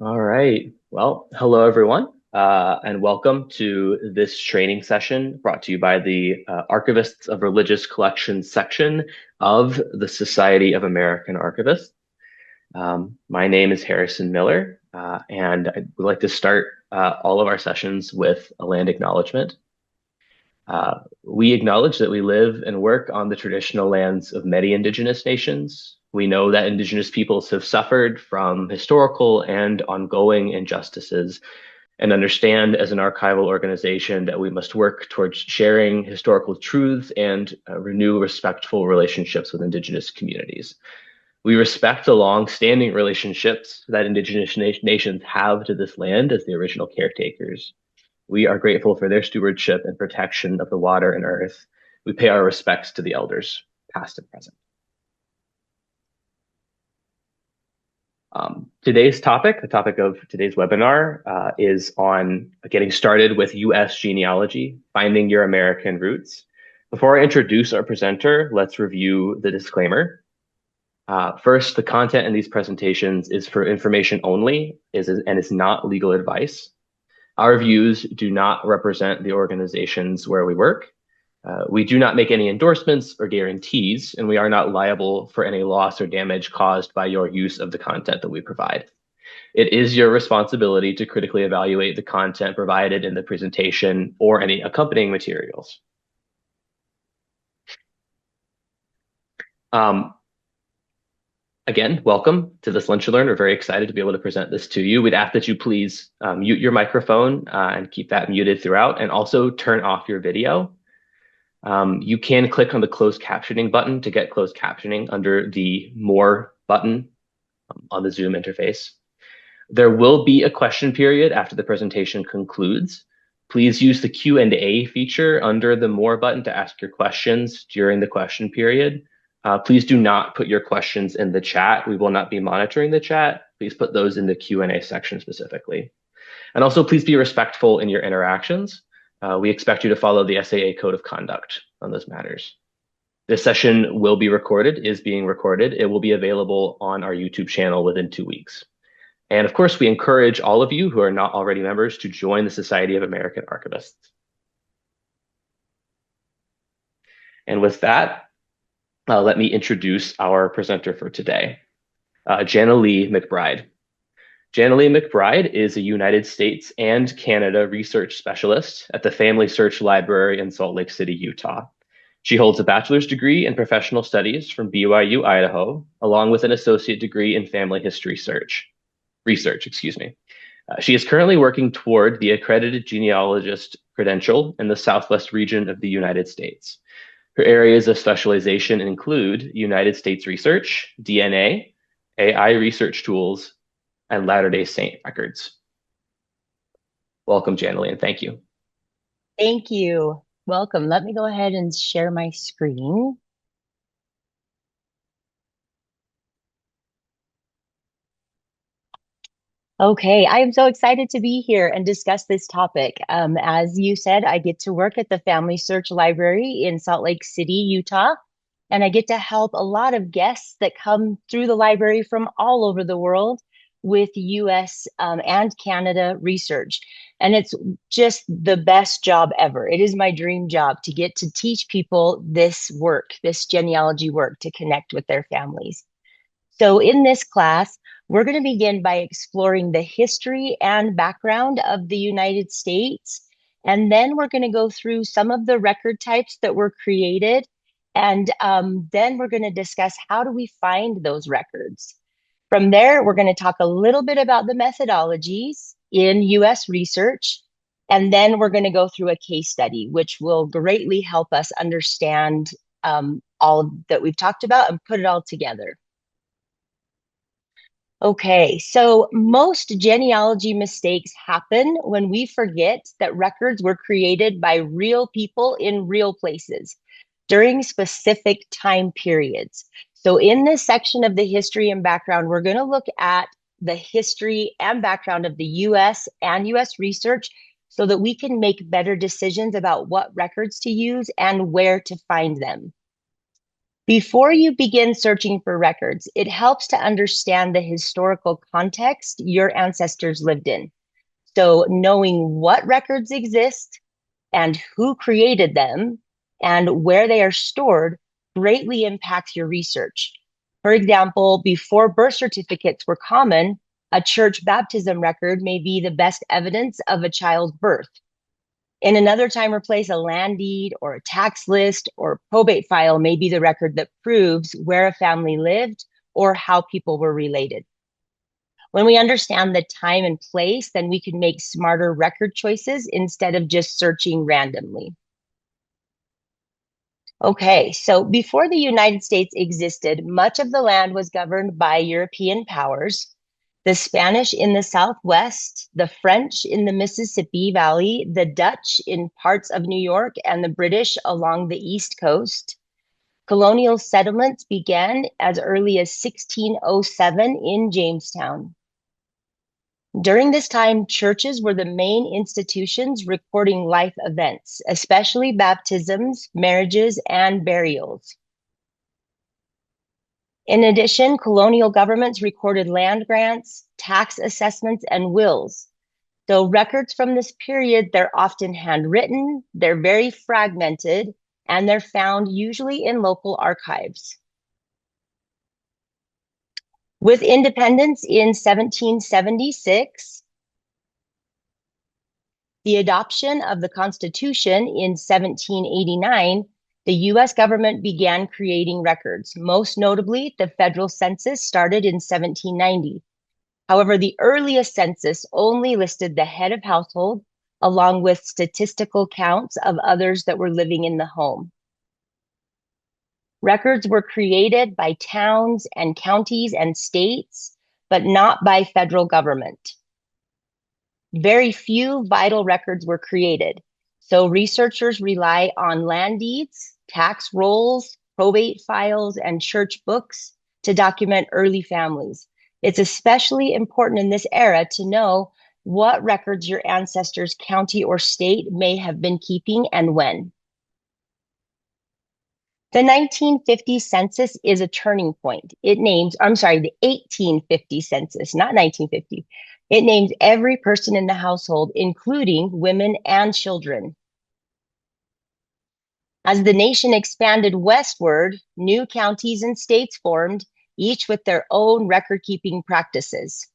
All right. Well, hello everyone, and welcome to this training session brought to you by the Archivists of Religious Collections section of the Society of American Archivists. My name is Harrison Miller, and I would like to start all of our sessions with a land acknowledgement. We acknowledge that we live and work on the traditional lands of many indigenous nations. We know that indigenous peoples have suffered from historical and ongoing injustices and understand as an archival organization that we must work towards sharing historical truths and renew respectful relationships with indigenous communities. We respect the long-standing relationships that indigenous nations have to this land as the original caretakers. We are grateful for their stewardship and protection of the water and earth. We pay our respects to the elders, past and present. Today's topic, the topic of today's webinar, is on getting started with U.S. genealogy, finding your American roots. Before I introduce our presenter, let's review the disclaimer. First, the content in these presentations is for information only and is not legal advice. Our views do not represent the organizations where we work. We do not make any endorsements or guarantees, and we are not liable for any loss or damage caused by your use of the content that we provide. It is your responsibility to critically evaluate the content provided in the presentation or any accompanying materials. Again, welcome to this Lunch and Learn. We're very excited to be able to present this to you. We'd ask that you please mute your microphone and keep that muted throughout, and also turn off your video. You can click on the closed captioning button to get closed captioning under the More button on the Zoom interface. There will be a question period after the presentation concludes. Please use the Q&A feature under the More button to ask your questions during the question period. Please do not put your questions in the chat. We will not be monitoring the chat. Please put those in the Q&A section specifically. And also, please be respectful in your interactions. We expect you to follow the SAA Code of Conduct on those matters. This session will be recorded, is being recorded. It will be available on our YouTube channel within 2 weeks. And of course, we encourage all of you who are not already members to join the Society of American Archivists. And with that, let me introduce our presenter for today, Janalee McBride. Janalee McBride is a United States and Canada research specialist at the FamilySearch Library in Salt Lake City, Utah. She holds a bachelor's degree in professional studies from BYU, Idaho, along with an associate degree in family history research. She is currently working toward the Accredited Genealogist credential in the Southwest region of the United States. Her areas of specialization include United States research, DNA, AI research tools, and Latter-day Saint records. Welcome, Janalee, and thank you. Thank you. Welcome. Let me go ahead and share my screen. Okay, I am so excited to be here and discuss this topic. As you said, I get to work at the FamilySearch Library in Salt Lake City, Utah, and I get to help a lot of guests that come through the library from all over the world with US and Canada research. And it's just the best job ever. It is my dream job to get to teach people this work, this genealogy work, to connect with their families. So in this class, we're going to begin by exploring the history and background of the United States. And then we're going to go through some of the record types that were created. And then we're going to discuss how do we find those records. From there, we're going to talk a little bit about the methodologies in US research. And then we're going to go through a case study, which will greatly help us understand all that we've talked about and put it all together. Okay, so most genealogy mistakes happen when we forget that records were created by real people in real places during specific time periods. So in this section of the history and background, we're going to look at the history and background of the US and US research so that we can make better decisions about what records to use and where to find them. Before you begin searching for records, it helps to understand the historical context your ancestors lived in. So knowing what records exist and who created them and where they are stored greatly impacts your research. For example, before birth certificates were common, a church baptism record may be the best evidence of a child's birth. In another time or place, a land deed or a tax list or probate file may be the record that proves where a family lived or how people were related. When we understand the time and place, then we can make smarter record choices instead of just searching randomly. Okay, so before the United States existed, much of the land was governed by European powers. The Spanish in the Southwest, the French in the Mississippi Valley, the Dutch in parts of New York, and the British along the East Coast. Colonial settlements began as early as 1607 in Jamestown. During this time, churches were the main institutions recording life events, especially baptisms, marriages, and burials. In addition, colonial governments recorded land grants, tax assessments, and wills. So records from this period, they're often handwritten, they're very fragmented, and they're found usually in local archives. With independence in 1776, the adoption of the Constitution in 1789, the US government began creating records. Most notably, the federal census started in 1790. However, the earliest census only listed the head of household, along with statistical counts of others that were living in the home. Records were created by towns and counties and states, but not by federal government. Very few vital records were created, so researchers rely on land deeds, tax rolls, probate files, and church books to document early families. It's especially important in this era to know what records your ancestors' county or state may have been keeping and when. The 1950 census is a turning point. The 1850 census, not 1950. It names every person in the household, including women and children. As the nation expanded westward, new counties and states formed, each with their own record-keeping practices.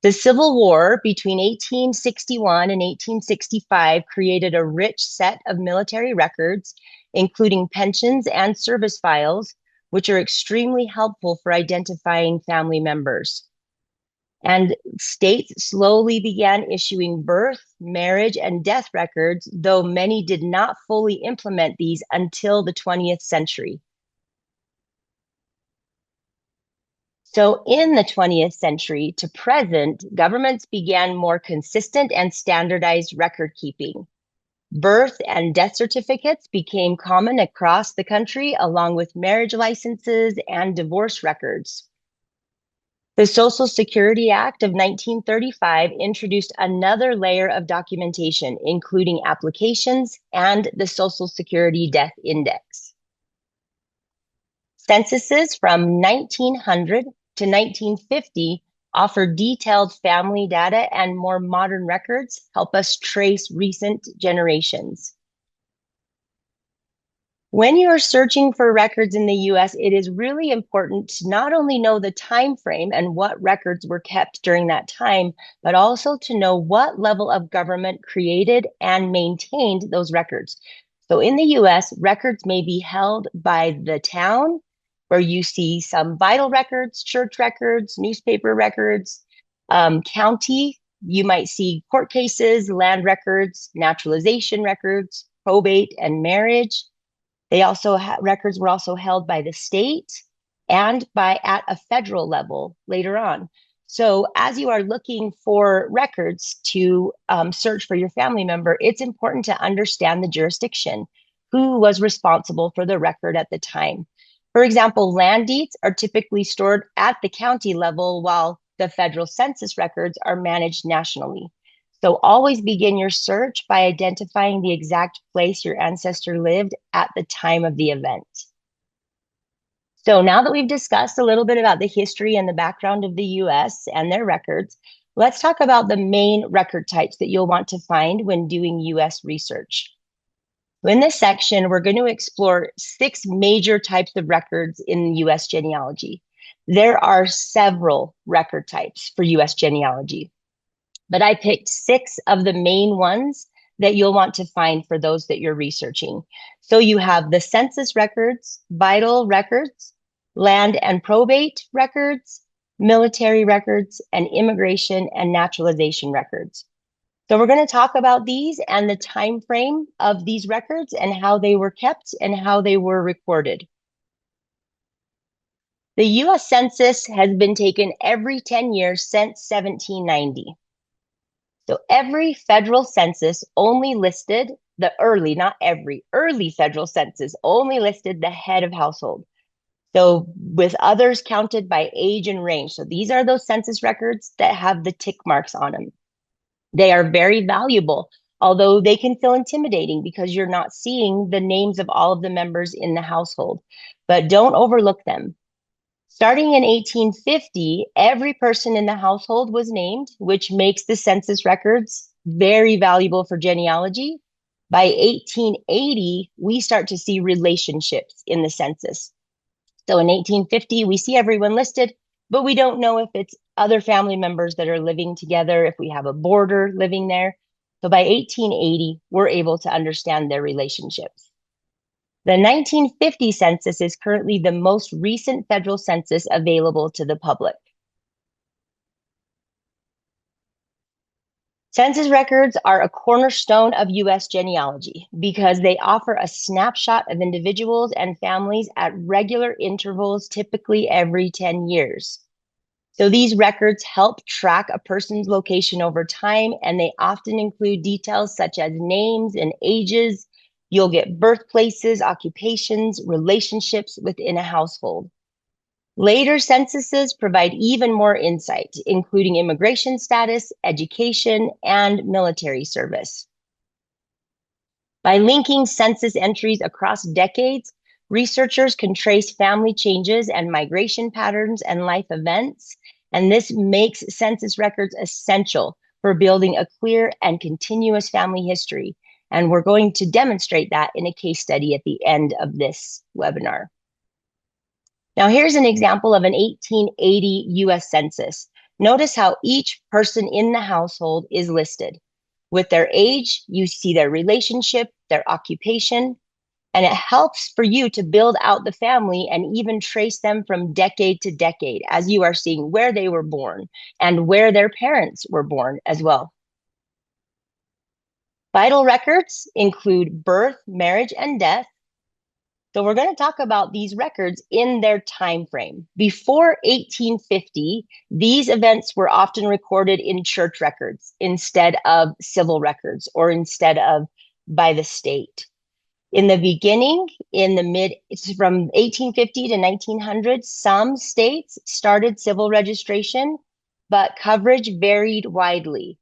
The Civil War between 1861 and 1865 created a rich set of military records, including pensions and service files, which are extremely helpful for identifying family members. And states slowly began issuing birth, marriage, and death records, though many did not fully implement these until the 20th century. So in the 20th century to present, governments began more consistent and standardized record keeping. Birth and death certificates became common across the country, along with marriage licenses and divorce records. The Social Security Act of 1935 introduced another layer of documentation, including applications and the Social Security Death Index. Censuses from 1900 to 1950 offer detailed family data, and more modern records help us trace recent generations. When you are searching for records in the US, it is really important to not only know the time frame and what records were kept during that time, but also to know what level of government created and maintained those records. So in the US, records may be held by the town, where you see some vital records, church records, newspaper records. County, you might see court cases, land records, naturalization records, probate, and marriage. They also records were also held by the state and at a federal level later on. So as you are looking for records to search for your family member, it's important to understand the jurisdiction, who was responsible for the record at the time. For example, land deeds are typically stored at the county level, while the federal census records are managed nationally. So always begin your search by identifying the exact place your ancestor lived at the time of the event. So now that we've discussed a little bit about the history and the background of the US and their records, let's talk about the main record types that you'll want to find when doing US research. In this section, we're going to explore 6 major types of records in US genealogy. There are several record types for US genealogy, but I picked 6 of the main ones that you'll want to find for those that you're researching. So you have the census records, vital records, land and probate records, military records, and immigration and naturalization records. So we're going to talk about these and the time frame of these records and how they were kept and how they were recorded. The US Census has been taken every 10 years since 1790. So every federal census only listed the early, not every, early federal census only listed the head of household. So with others counted by age and range. So these are those census records that have the tick marks on them. They are very valuable, although they can feel intimidating because you're not seeing the names of all of the members in the household. But don't overlook them. Starting in 1850, every person in the household was named, which makes the census records very valuable for genealogy. By 1880, we start to see relationships in the census. So in 1850, we see everyone listed, but we don't know if it's other family members that are living together, if we have a boarder living there. So by 1880, we're able to understand their relationships. The 1950 census is currently the most recent federal census available to the public. Census records are a cornerstone of US genealogy because they offer a snapshot of individuals and families at regular intervals, typically every 10 years. So these records help track a person's location over time, and they often include details such as names and ages. You'll get birthplaces, occupations, relationships within a household. Later censuses provide even more insight, including immigration status, education, and military service. By linking census entries across decades, researchers can trace family changes and migration patterns and life events, and this makes census records essential for building a clear and continuous family history. And we're going to demonstrate that in a case study at the end of this webinar. Now, here's an example of an 1880 US Census. Notice how each person in the household is listed. With their age, you see their relationship, their occupation, and it helps for you to build out the family and even trace them from decade to decade as you are seeing where they were born and where their parents were born as well. Vital records include birth, marriage, and death. So we're going to talk about these records in their time frame. Before 1850, these events were often recorded in church records instead of civil records or instead of by the state. In the beginning, from 1850 to 1900, some states started civil registration, but coverage varied widely.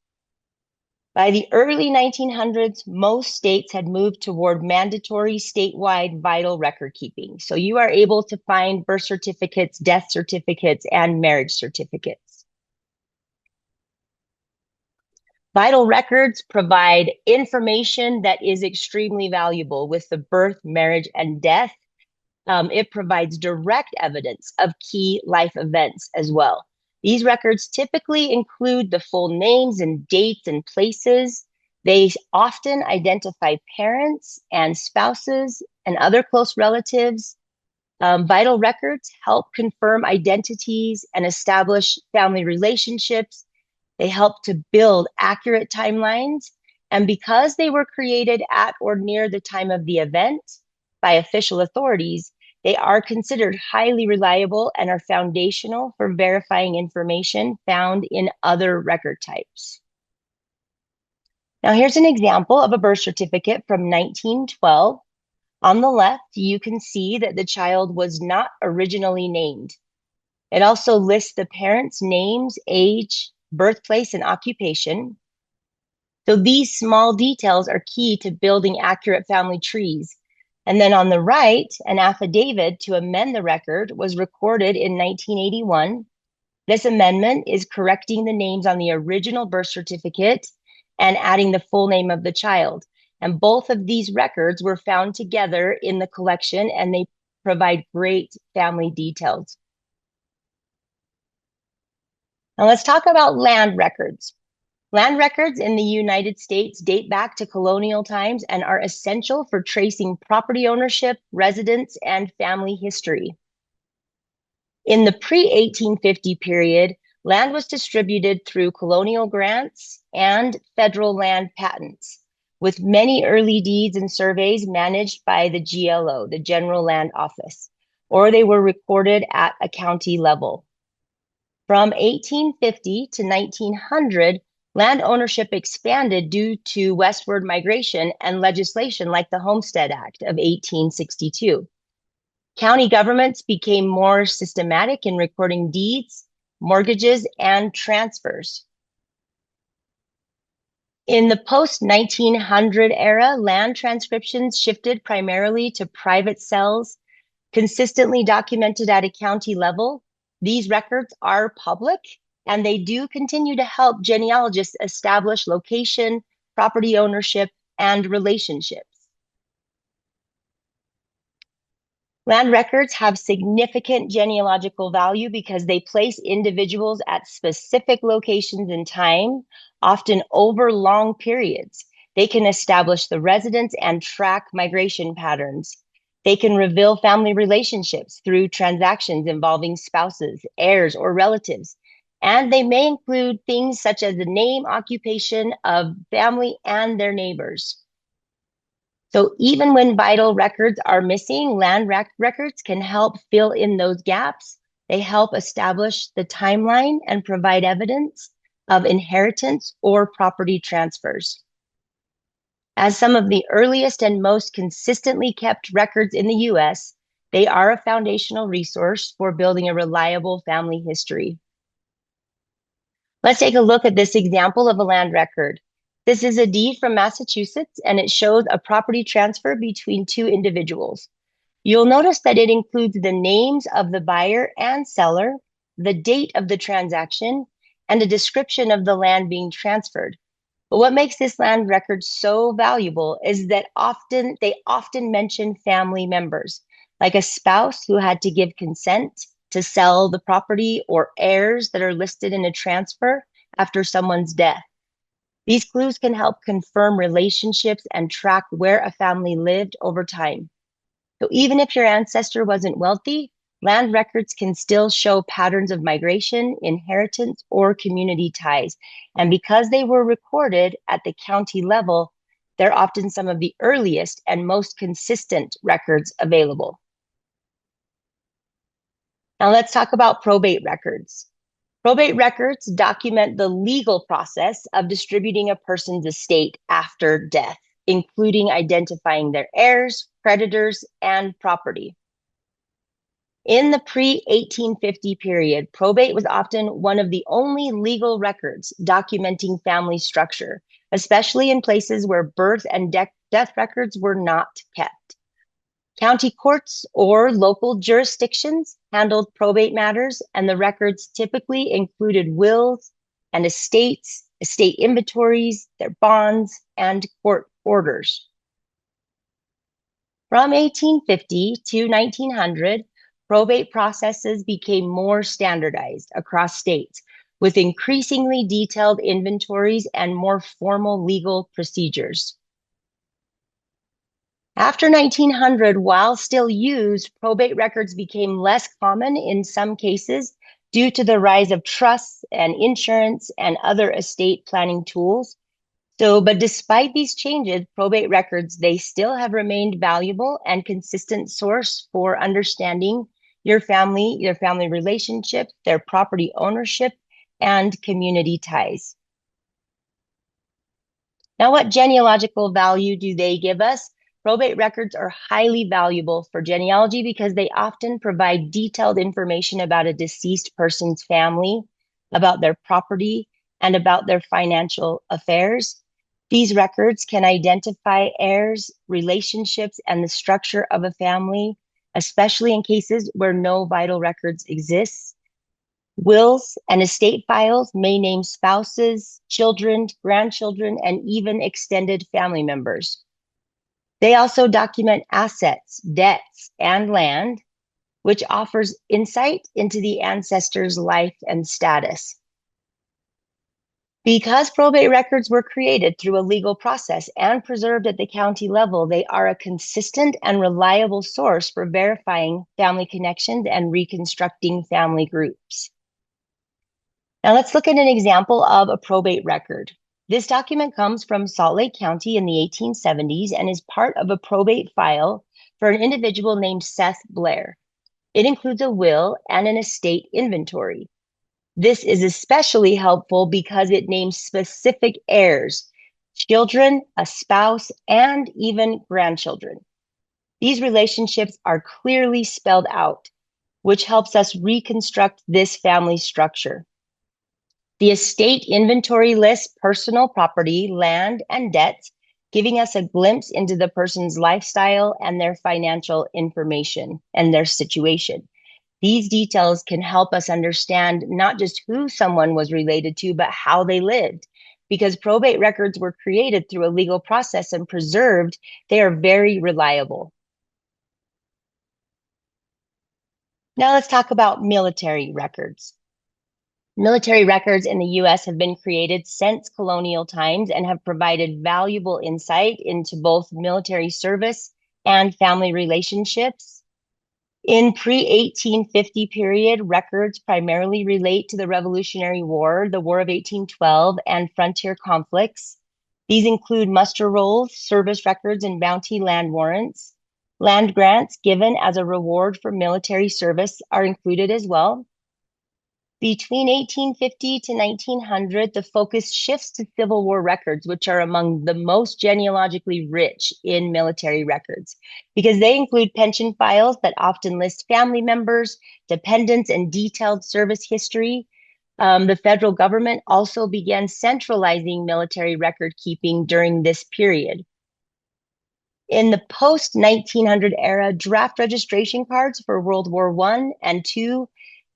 By the early 1900s, most states had moved toward mandatory statewide vital record keeping. So you are able to find birth certificates, death certificates, and marriage certificates. Vital records provide information that is extremely valuable with the birth, marriage, and death. It provides direct evidence of key life events as well. These records typically include the full names and dates and places. They often identify parents and spouses and other close relatives. Vital records help confirm identities and establish family relationships. They help to build accurate timelines. And because they were created at or near the time of the event by official authorities, they are considered highly reliable and are foundational for verifying information found in other record types. Now, here's an example of a birth certificate from 1912. On the left, you can see that the child was not originally named. It also lists the parents' names, age, birthplace, and occupation. So these small details are key to building accurate family trees. And then on the right, an affidavit to amend the record was recorded in 1981. This amendment is correcting the names on the original birth certificate and adding the full name of the child. And both of these records were found together in the collection, and they provide great family details. Now let's talk about land records. Land records in the United States date back to colonial times and are essential for tracing property ownership, residence, and family history. In the pre-1850 period, land was distributed through colonial grants and federal land patents, with many early deeds and surveys managed by the GLO, the General Land Office, or they were recorded at a county level. From 1850 to 1900, land ownership expanded due to westward migration and legislation like the Homestead Act of 1862. County governments became more systematic in recording deeds, mortgages, and transfers. In the post-1900 era, land transcriptions shifted primarily to private cells, consistently documented at a county level. These records are public, and they do continue to help genealogists establish location, property ownership, and relationships. Land records have significant genealogical value because they place individuals at specific locations in time, often over long periods. They can establish the residence and track migration patterns. They can reveal family relationships through transactions involving spouses, heirs, or relatives. And they may include things such as the name, occupation of family and their neighbors. So even when vital records are missing, land records can help fill in those gaps. They help establish the timeline and provide evidence of inheritance or property transfers. As some of the earliest and most consistently kept records in the US, they are a foundational resource for building a reliable family history. Let's take a look at this example of a land record. This is a deed from Massachusetts, and it shows a property transfer between two individuals. You'll notice that it includes the names of the buyer and seller, the date of the transaction, and a description of the land being transferred. But what makes this land record so valuable is that they often mention family members, like a spouse who had to give consent to sell the property, or heirs that are listed in a transfer after someone's death. These clues can help confirm relationships and track where a family lived over time. So even if your ancestor wasn't wealthy, land records can still show patterns of migration, inheritance, or community ties. And because they were recorded at the county level, they're often some of the earliest and most consistent records available. Now let's talk about probate records. Probate records document the legal process of distributing a person's estate after death, including identifying their heirs, creditors, and property. In the pre-1850 period, probate was often one of the only legal records documenting family structure, especially in places where birth and death records were not kept. County courts or local jurisdictions handled probate matters, and the records typically included wills and estates, estate inventories, their bonds, and court orders. From 1850 to 1900, probate processes became more standardized across states, with increasingly detailed inventories and more formal legal procedures. After 1900, while still used, probate records became less common in some cases due to the rise of trusts and insurance and other estate planning tools. But despite these changes, probate records, they still have remained valuable and consistent source for understanding your family relationships, their property ownership, and community ties. Now, what genealogical value do they give us? Probate records are highly valuable for genealogy because they often provide detailed information about a deceased person's family, about their property, and about their financial affairs. These records can identify heirs, relationships, and the structure of a family, especially in cases where no vital records exist. Wills and estate files may name spouses, children, grandchildren, and even extended family members. They also document assets, debts, and land, which offers insight into the ancestor's life and status. Because probate records were created through a legal process and preserved at the county level, they are a consistent and reliable source for verifying family connections and reconstructing family groups. Now let's look at an example of a probate record. This document comes from Salt Lake County in the 1870s and is part of a probate file for an individual named Seth Blair. It includes a will and an estate inventory. This is especially helpful because it names specific heirs, children, a spouse, and even grandchildren. These relationships are clearly spelled out, which helps us reconstruct this family structure. The estate inventory lists personal property, land, and debts, giving us a glimpse into the person's lifestyle and their financial information and their situation. These details can help us understand not just who someone was related to, but how they lived. Because probate records were created through a legal process and preserved, they are very reliable. Now let's talk about military records. Military records in the US have been created since colonial times and have provided valuable insight into both military service and family relationships. In pre-1850 period, records primarily relate to the Revolutionary War, the War of 1812, and frontier conflicts. These include muster rolls, service records, and bounty land warrants. Land grants given as a reward for military service are included as well. Between 1850 to 1900, the focus shifts to Civil War records, which are among the most genealogically rich in military records, because they include pension files that often list family members, dependents, and detailed service history. The federal government also began centralizing military record keeping during this period. In the post-1900 era, draft registration cards for World War I and II,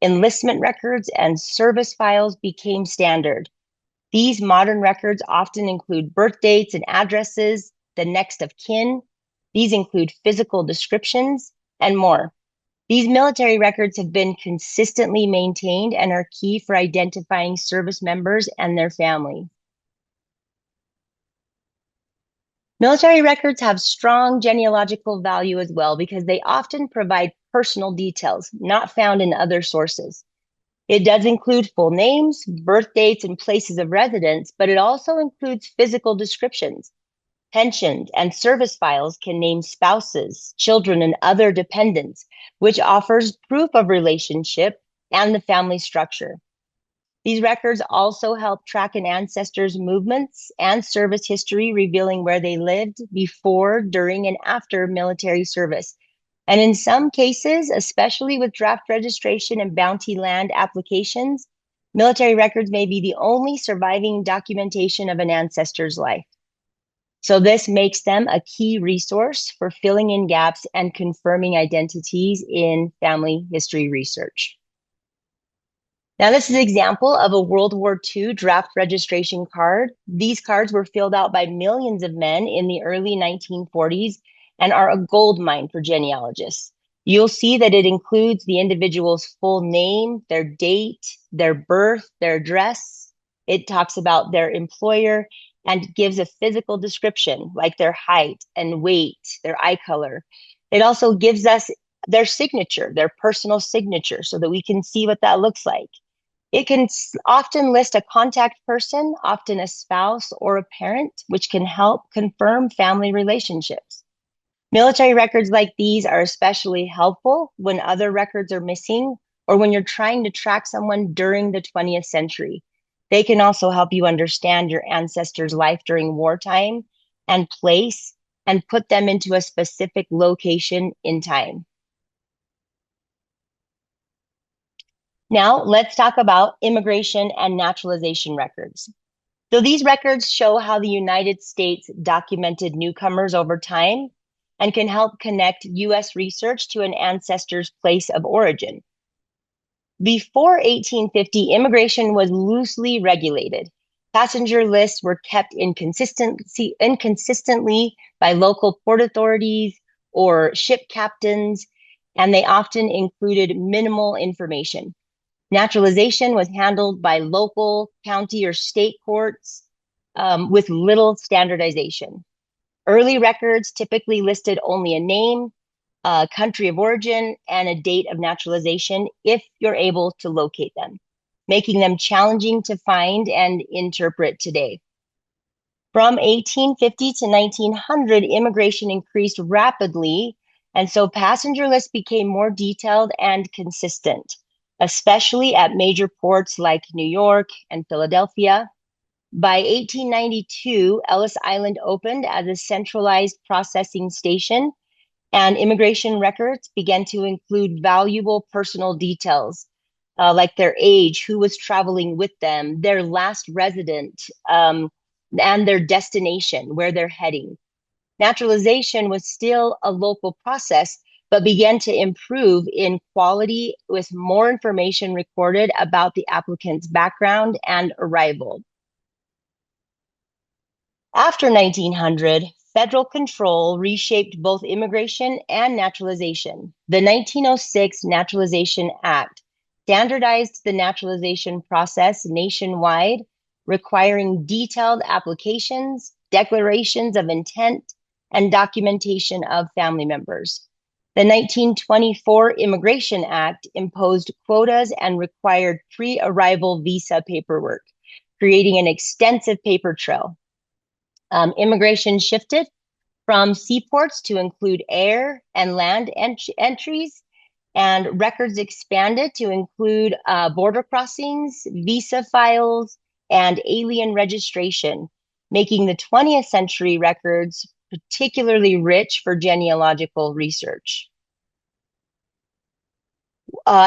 enlistment records, and service files became standard. These modern records often include birth dates and addresses, the next of kin. These include physical descriptions and more. These military records have been consistently maintained and are key for identifying service members and their families. Military records have strong genealogical value as well because they often provide personal details not found in other sources. It does include full names, birth dates, and places of residence, but it also includes physical descriptions. Pensions and service files can name spouses, children, and other dependents, which offers proof of relationship and the family structure. These records also help track an ancestor's movements and service history, revealing where they lived before, during, and after military service. And in some cases, especially with draft registration and bounty land applications, military records may be the only surviving documentation of an ancestor's life. So this makes them a key resource for filling in gaps and confirming identities in family history research. Now, this is an example of a World War II draft registration card. These cards were filled out by millions of men in the early 1940s and are a gold mine for genealogists. You'll see that it includes the individual's full name, their date, their birth, their address. It talks about their employer and gives a physical description like their height and weight, their eye color. It also gives us their signature, their personal signature, so that we can see what that looks like. It can often list a contact person, often a spouse or a parent, which can help confirm family relationships. Military records like these are especially helpful when other records are missing or when you're trying to track someone during the 20th century. They can also help you understand your ancestor's life during wartime and place and put them into a specific location in time. Now, let's talk about immigration and naturalization records. So these records show how the United States documented newcomers over time and can help connect US research to an ancestor's place of origin. Before 1850, immigration was loosely regulated. Passenger lists were kept inconsistently by local port authorities or ship captains, and they often included minimal information. Naturalization was handled by local, county, or state courts with little standardization. Early records typically listed only a name, a country of origin, and a date of naturalization if you're able to locate them, making them challenging to find and interpret today. From 1850 to 1900, immigration increased rapidly, and so passenger lists became more detailed and consistent, especially at major ports like New York and Philadelphia. By 1892, Ellis Island opened as a centralized processing station, and immigration records began to include valuable personal details, like their age, who was traveling with them, their last resident, and their destination, where they're heading. Naturalization was still a local process, but began to improve in quality with more information recorded about the applicant's background and arrival. After 1900, federal control reshaped both immigration and naturalization. The 1906 Naturalization Act standardized the naturalization process nationwide, requiring detailed applications, declarations of intent, and documentation of family members. The 1924 Immigration Act imposed quotas and required pre-arrival visa paperwork, creating an extensive paper trail. Immigration shifted from seaports to include air and land entries, and records expanded to include border crossings, visa files, and alien registration, making the 20th century records particularly rich for genealogical research.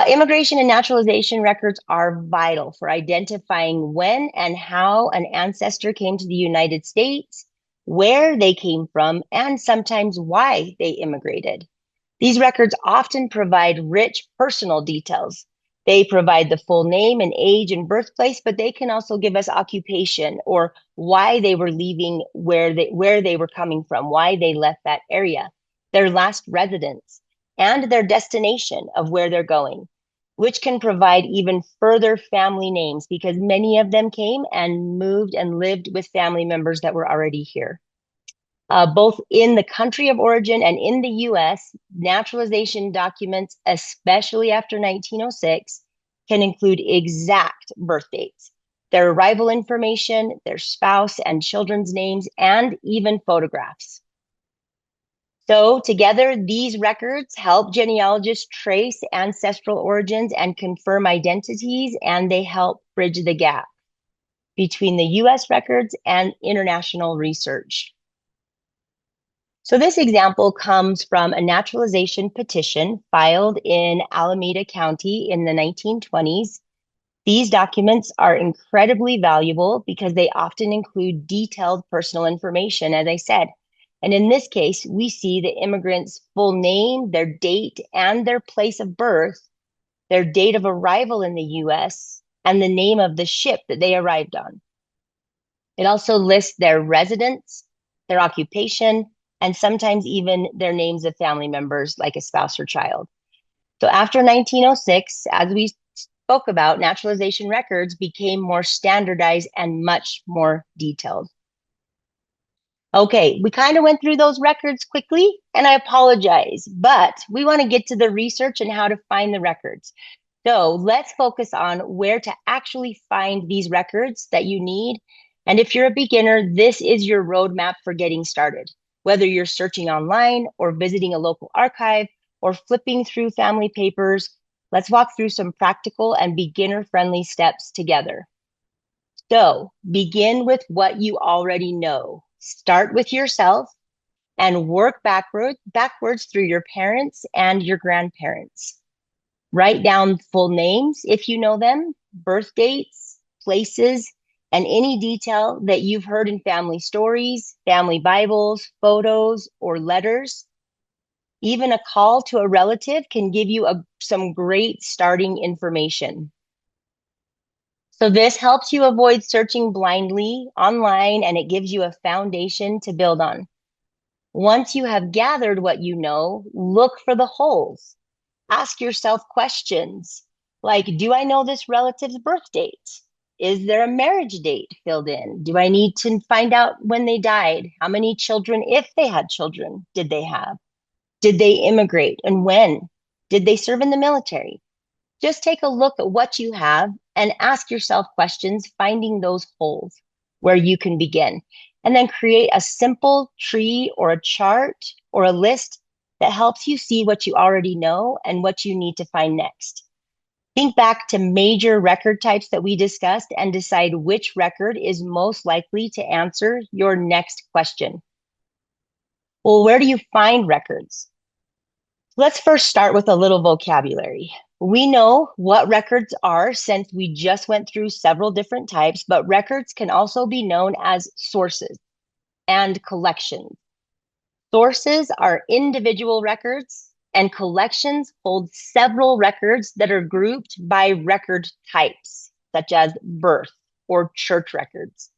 Immigration and naturalization records are vital for identifying when and how an ancestor came to the United States, where they came from, and sometimes why they immigrated. These records often provide rich personal details. They provide the full name and age and birthplace, but they can also give us occupation or why they were leaving where they were coming from, why they left that area, their last residence, and their destination of where they're going, which can provide even further family names because many of them came and moved and lived with family members that were already here. Both in the country of origin and in the US, naturalization documents, especially after 1906, can include exact birth dates, their arrival information, their spouse and children's names, and even photographs. So together, these records help genealogists trace ancestral origins and confirm identities, and they help bridge the gap between the US records and international research. So this example comes from a naturalization petition filed in Alameda County in the 1920s. These documents are incredibly valuable because they often include detailed personal information, as I said. And in this case, we see the immigrant's full name, their date, and their place of birth, their date of arrival in the US, and the name of the ship that they arrived on. It also lists their residence, their occupation, and sometimes even their names of family members like a spouse or child. So after 1906, as we spoke about, naturalization records became more standardized and much more detailed. Okay, we kind of went through those records quickly, and I apologize, but we want to get to the research and how to find the records. So let's focus on where to actually find these records that you need. And if you're a beginner, this is your roadmap for getting started. Whether you're searching online or visiting a local archive or flipping through family papers, let's walk through some practical and beginner-friendly steps together. So begin with what you already know. Start with yourself and work backwards through your parents and your grandparents. Write down full names if you know them, birth dates, places, And any detail that you've heard in family stories, family Bibles, photos, or letters, even a call to a relative can give you some great starting information. So this helps you avoid searching blindly online, and it gives you a foundation to build on. Once you have gathered what you know, look for the holes. Ask yourself questions like, do I know this relative's birth date? Is there a marriage date filled in? Do I need to find out when they died? How many children, if they had children, did they have? Did they immigrate and when? Did they serve in the military? Just take a look at what you have and ask yourself questions, finding those holes where you can begin. And then create a simple tree or a chart or a list that helps you see what you already know and what you need to find next. Think back to major record types that we discussed and decide which record is most likely to answer your next question. Well, where do you find records? Let's first start with a little vocabulary. We know what records are since we just went through several different types, but records can also be known as sources and collections. Sources are individual records, and collections hold several records that are grouped by record types, such as birth or church records.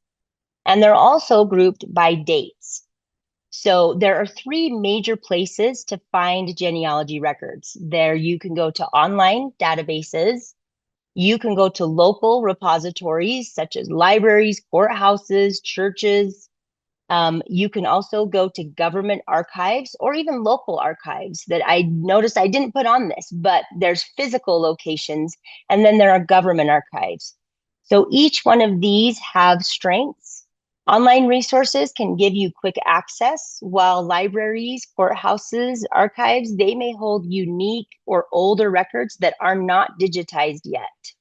And they're also grouped by dates. So there are three major places to find genealogy records. There you can go to online databases. You can go to local repositories such as libraries, courthouses, churches. You can also go to government archives or even local archives that I noticed I didn't put on this, but there's physical locations and then there are government archives. So each one of these have strengths. Online resources can give you quick access, while libraries, courthouses, archives, they may hold unique or older records that are not digitized yet.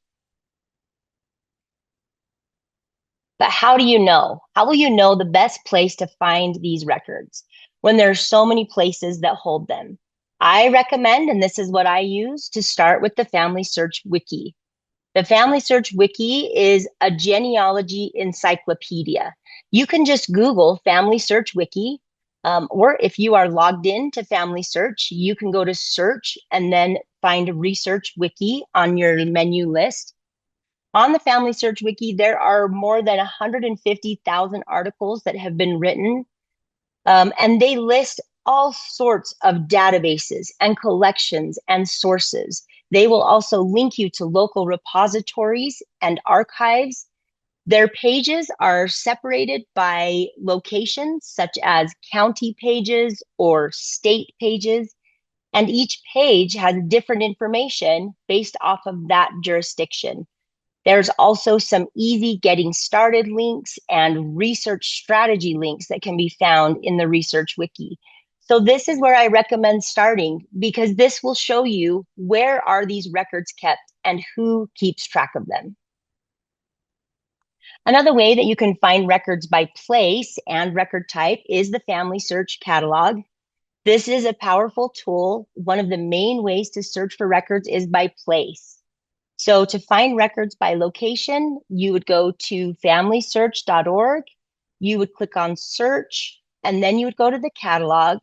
But how do you know? How will you know the best place to find these records when there are so many places that hold them? I recommend, and this is what I use, to start with the FamilySearch Wiki. The FamilySearch Wiki is a genealogy encyclopedia. You can just Google FamilySearch Wiki, or if you are logged in to FamilySearch, you can go to search and then find Research Wiki on your menu list. On the FamilySearch Wiki, there are more than 150,000 articles that have been written, and they list all sorts of databases and collections and sources. They will also link you to local repositories and archives. Their pages are separated by locations, such as county pages or state pages, and each page has different information based off of that jurisdiction. There's also some easy getting started links and research strategy links that can be found in the Research Wiki. So this is where I recommend starting, because this will show you where are these records kept and who keeps track of them. Another way that you can find records by place and record type is the FamilySearch Catalog. This is a powerful tool. One of the main ways to search for records is by place. So to find records by location, you would go to familysearch.org, you would click on search, and then you would go to the catalog.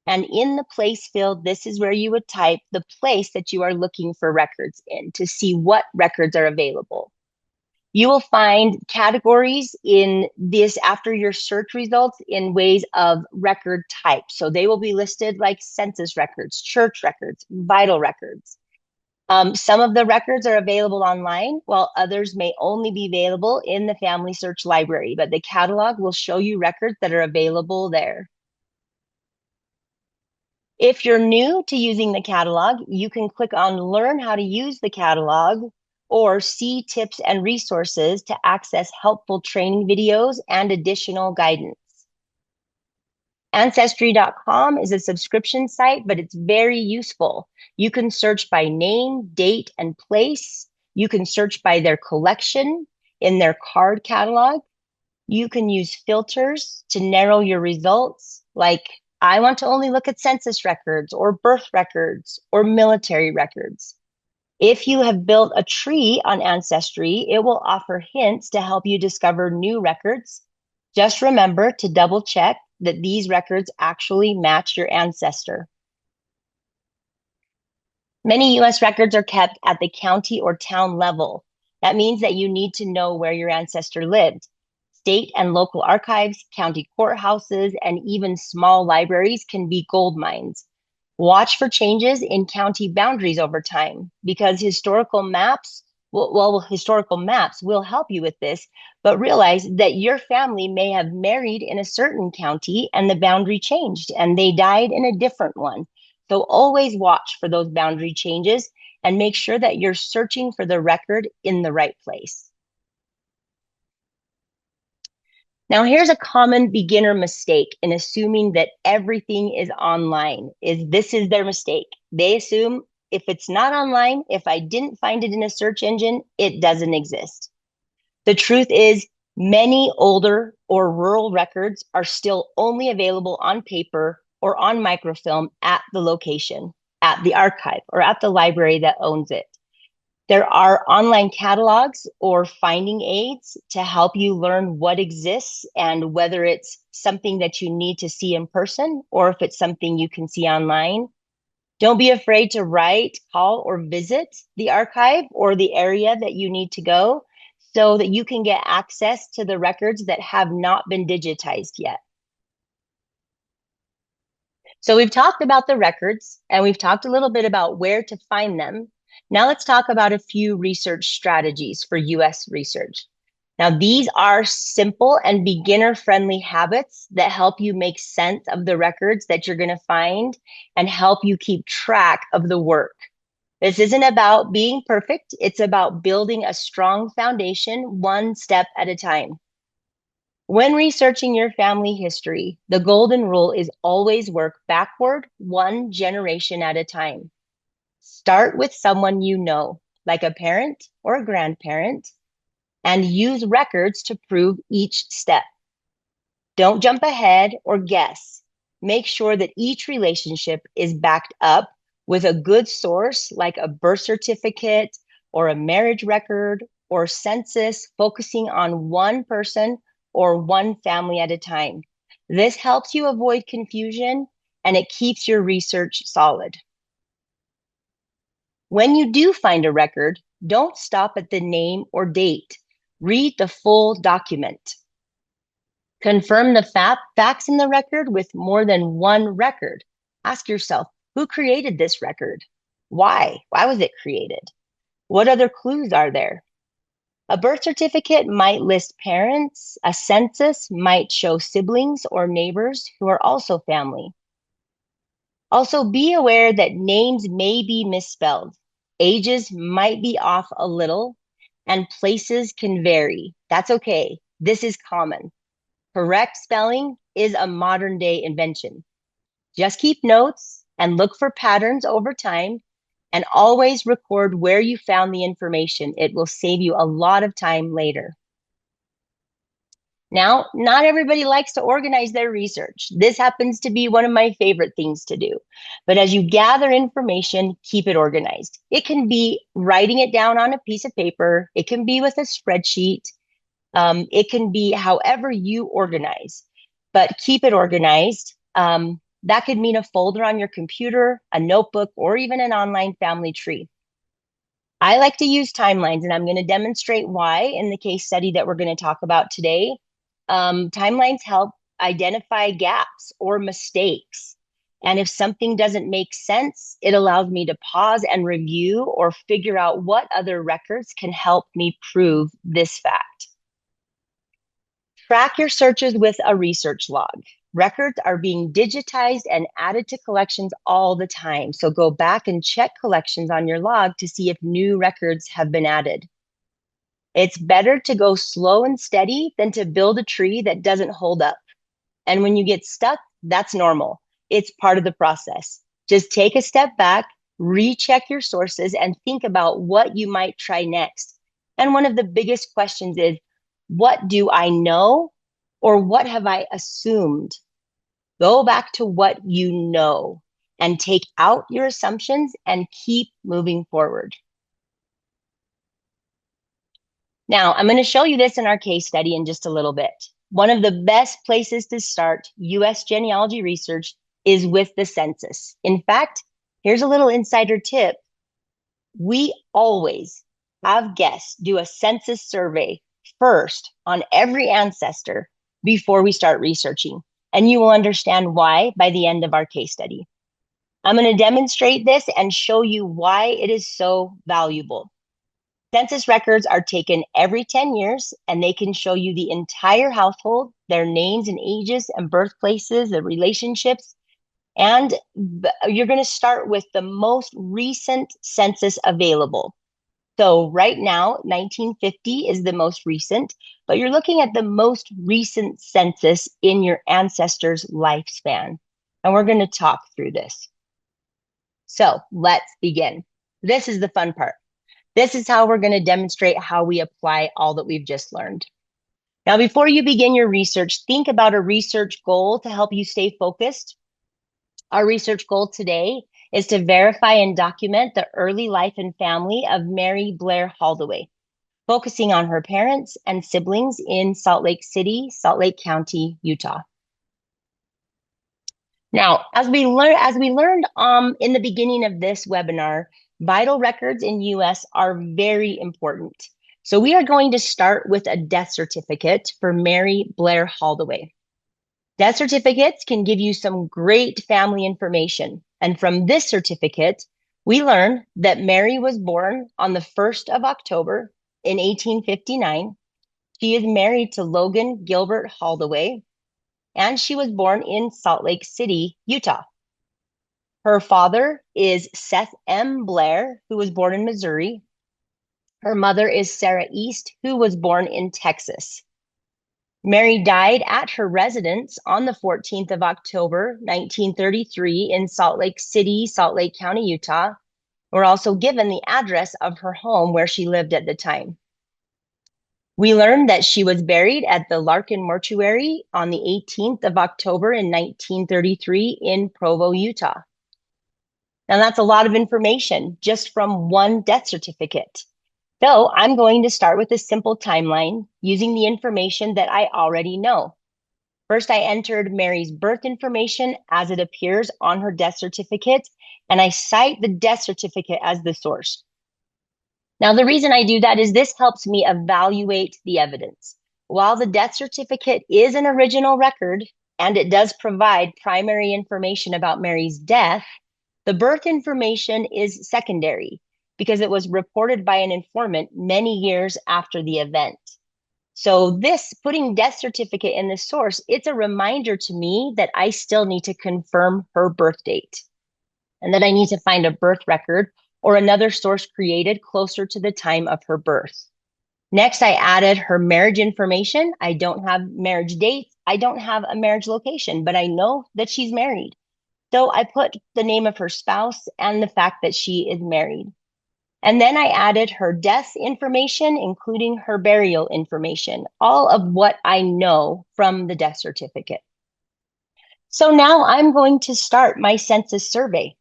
And in the place field, this is where you would type the place that you are looking for records in to see what records are available. You will find categories in this after your search results in ways of record type. So they will be listed like census records, church records, vital records. Some of the records are available online, while others may only be available in the FamilySearch Library, but the catalog will show you records that are available there. If you're new to using the catalog, you can click on Learn how to use the catalog or see tips and resources to access helpful training videos and additional guidance. Ancestry.com is a subscription site, but it's very useful. You can search by name, date, and place. You can search by their collection in their card catalog. You can use filters to narrow your results, like I want to only look at census records or birth records or military records. If you have built a tree on Ancestry, it will offer hints to help you discover new records. Just remember to double check that these records actually match your ancestor. Many US records are kept at the county or town level. That means that you need to know where your ancestor lived. State and local archives, county courthouses, and even small libraries can be gold mines. Watch for changes in county boundaries over time because historical maps, historical maps will help you with this, but realize that your family may have married in a certain county and the boundary changed and they died in a different one. So always watch for those boundary changes and make sure that you're searching for the record in the right place. Now, here's a common beginner mistake in assuming that everything is online. This is their mistake. They assume if it's not online, if I didn't find it in a search engine, it doesn't exist. The truth is, many older or rural records are still only available on paper or on microfilm at the location, at the archive, or at the library that owns it. There are online catalogs or finding aids to help you learn what exists and whether it's something that you need to see in person or if it's something you can see online. Don't be afraid to write, call, or visit the archive or the area that you need to go so that you can get access to the records that have not been digitized yet. So we've talked about the records and we've talked a little bit about where to find them. Now let's talk about a few research strategies for US research. Now these are simple and beginner-friendly habits that help you make sense of the records that you're going to find and help you keep track of the work. This isn't about being perfect. It's about building a strong foundation one step at a time. When researching your family history, the golden rule is always work backward, one generation at a time. Start with someone you know, like a parent or a grandparent, and use records to prove each step. Don't jump ahead or guess. Make sure that each relationship is backed up with a good source like a birth certificate or a marriage record or census, focusing on one person or one family at a time. This helps you avoid confusion and it keeps your research solid. When you do find a record, don't stop at the name or date. Read the full document. Confirm the facts in the record with more than one record. Ask yourself, who created this record? Why? Why was it created? What other clues are there? A birth certificate might list parents. A census might show siblings or neighbors who are also family. Also, be aware that names may be misspelled. Ages might be off a little, and places can vary. That's okay. This is common. Correct spelling is a modern day invention. Just keep notes and look for patterns over time and always record where you found the information. It will save you a lot of time later. Now, not everybody likes to organize their research. This happens to be one of my favorite things to do. But as you gather information, keep it organized. It can be writing it down on a piece of paper. It can be with a spreadsheet. It can be however you organize, but keep it organized. That could mean a folder on your computer, a notebook, or even an online family tree. I like to use timelines, and I'm going to demonstrate why in the case study that we're going to talk about today. Timelines help identify gaps or mistakes. And if something doesn't make sense, it allows me to pause and review or figure out what other records can help me prove this fact. Track your searches with a research log. Records are being digitized and added to collections all the time. So go back and check collections on your log to see if new records have been added. It's better to go slow and steady than to build a tree that doesn't hold up. And when you get stuck, that's normal. It's part of the process. Just take a step back, recheck your sources, and think about what you might try next. And one of the biggest questions is, what do I know or what have I assumed? Go back to what you know and take out your assumptions and keep moving forward. Now, I'm going to show you this in our case study in just a little bit. One of the best places to start U.S. genealogy research is with the census. In fact, here's a little insider tip. We always have guests do a census survey first on every ancestor before we start researching. And you will understand why by the end of our case study. I'm going to demonstrate this and show you why it is so valuable. Census records are taken every 10 years, and they can show you the entire household, their names and ages and birthplaces, the relationships. And you're going to start with the most recent census available. So right now, 1950 is the most recent, but you're looking at the most recent census in your ancestors' lifespan. And we're going to talk through this. So let's begin. This is the fun part. This is how we're going to demonstrate how we apply all that we've just learned. Now, before you begin your research, think about a research goal to help you stay focused. Our research goal today is to verify and document the early life and family of Mary Blair Holdaway, focusing on her parents and siblings in Salt Lake City, Salt Lake County, Utah. Now, as we learned in the beginning of this webinar, vital records in U.S. are very important. So we are going to start with a death certificate for Mary Blair Holdaway. Death certificates can give you some great family information. And from this certificate, we learn that Mary was born on the 1st of October in 1859. She is married to Logan Gilbert Holdaway, and she was born in Salt Lake City, Utah. Her father is Seth M. Blair, who was born in Missouri. Her mother is Sarah East, who was born in Texas. Mary died at her residence on the 14th of October, 1933 in Salt Lake City, Salt Lake County, Utah. We're also given the address of her home where she lived at the time. We learned that she was buried at the Larkin Mortuary on the 18th of October in 1933 in Provo, Utah. Now that's a lot of information just from one death certificate. So I'm going to start with a simple timeline using the information that I already know. First, I entered Mary's birth information as it appears on her death certificate, and I cite the death certificate as the source. Now, the reason I do that is this helps me evaluate the evidence. While the death certificate is an original record, and it does provide primary information about Mary's death, the birth information is secondary because it was reported by an informant many years after the event. So this putting death certificate in the source, it's a reminder to me that I still need to confirm her birth date and that I need to find a birth record or another source created closer to the time of her birth. Next, I added her marriage information. I don't have marriage dates. I don't have a marriage location, but I know that she's married. So I put the name of her spouse and the fact that she is married. And then I added her death information, including her burial information, all of what I know from the death certificate. So now I'm going to start my census survey.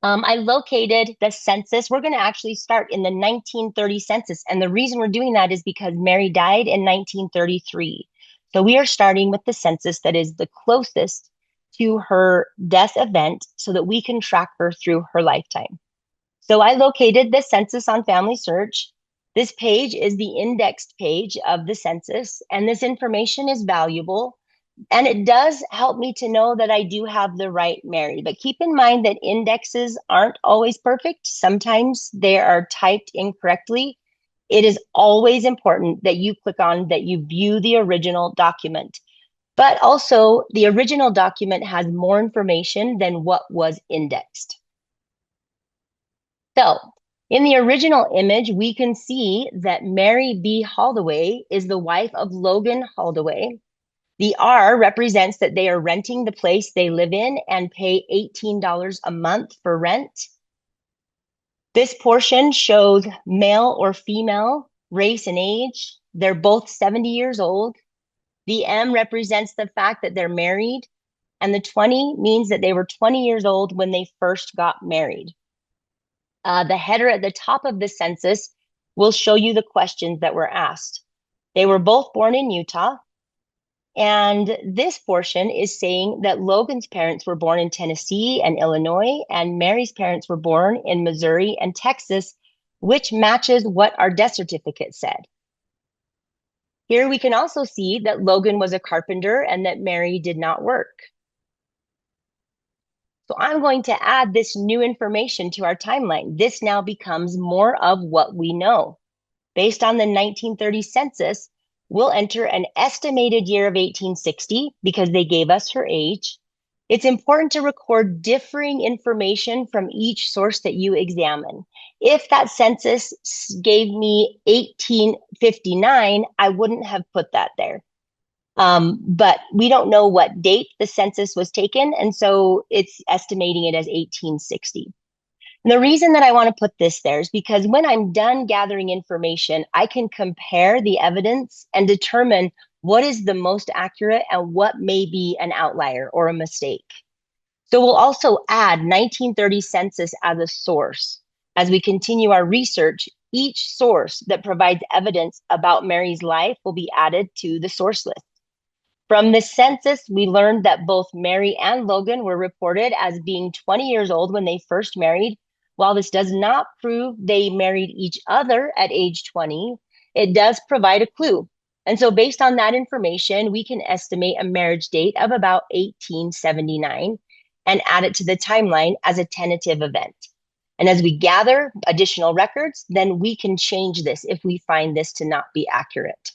I located the census. We're going to actually start in the 1930 census. And the reason we're doing that is because Mary died in 1933. So we are starting with the census that is the closest to her death event so that we can track her through her lifetime. So I located the census on FamilySearch. This page is the indexed page of the census, and this information is valuable. And it does help me to know that I do have the right Mary. But keep in mind that indexes aren't always perfect. Sometimes they are typed incorrectly. It is always important that you click on that you view the original document. But also, the original document has more information than what was indexed. So in the original image, we can see that Mary B. Holdaway is the wife of Logan Holdaway. The R represents that they are renting the place they live in and pay $18 a month for rent. This portion shows male or female, race and age. They're both 70 years old. The M represents the fact that they're married, and the 20 means that they were 20 years old when they first got married. The header at the top of the census will show you the questions that were asked. They were both born in Utah. And this portion is saying that Logan's parents were born in Tennessee and Illinois, and Mary's parents were born in Missouri and Texas, which matches what our death certificate said. Here we can also see that Logan was a carpenter and that Mary did not work. So I'm going to add this new information to our timeline. This now becomes more of what we know. Based on the 1930 census, we'll enter an estimated year of 1860 because they gave us her age. It's important to record differing information from each source that you examine. If that census gave me 1859, I wouldn't have put that there. But we don't know what date the census was taken, and so it's estimating it as 1860. And the reason that I want to put this there is because when I'm done gathering information, I can compare the evidence and determine what is the most accurate and what may be an outlier or a mistake. So we'll also add 1930 census as a source. As we continue our research, each source that provides evidence about Mary's life will be added to the source list. From the census, we learned that both Mary and Logan were reported as being 20 years old when they first married. While this does not prove they married each other at age 20, it does provide a clue. And so based on that information, we can estimate a marriage date of about 1879 and add it to the timeline as a tentative event. And as we gather additional records, then we can change this if we find this to not be accurate.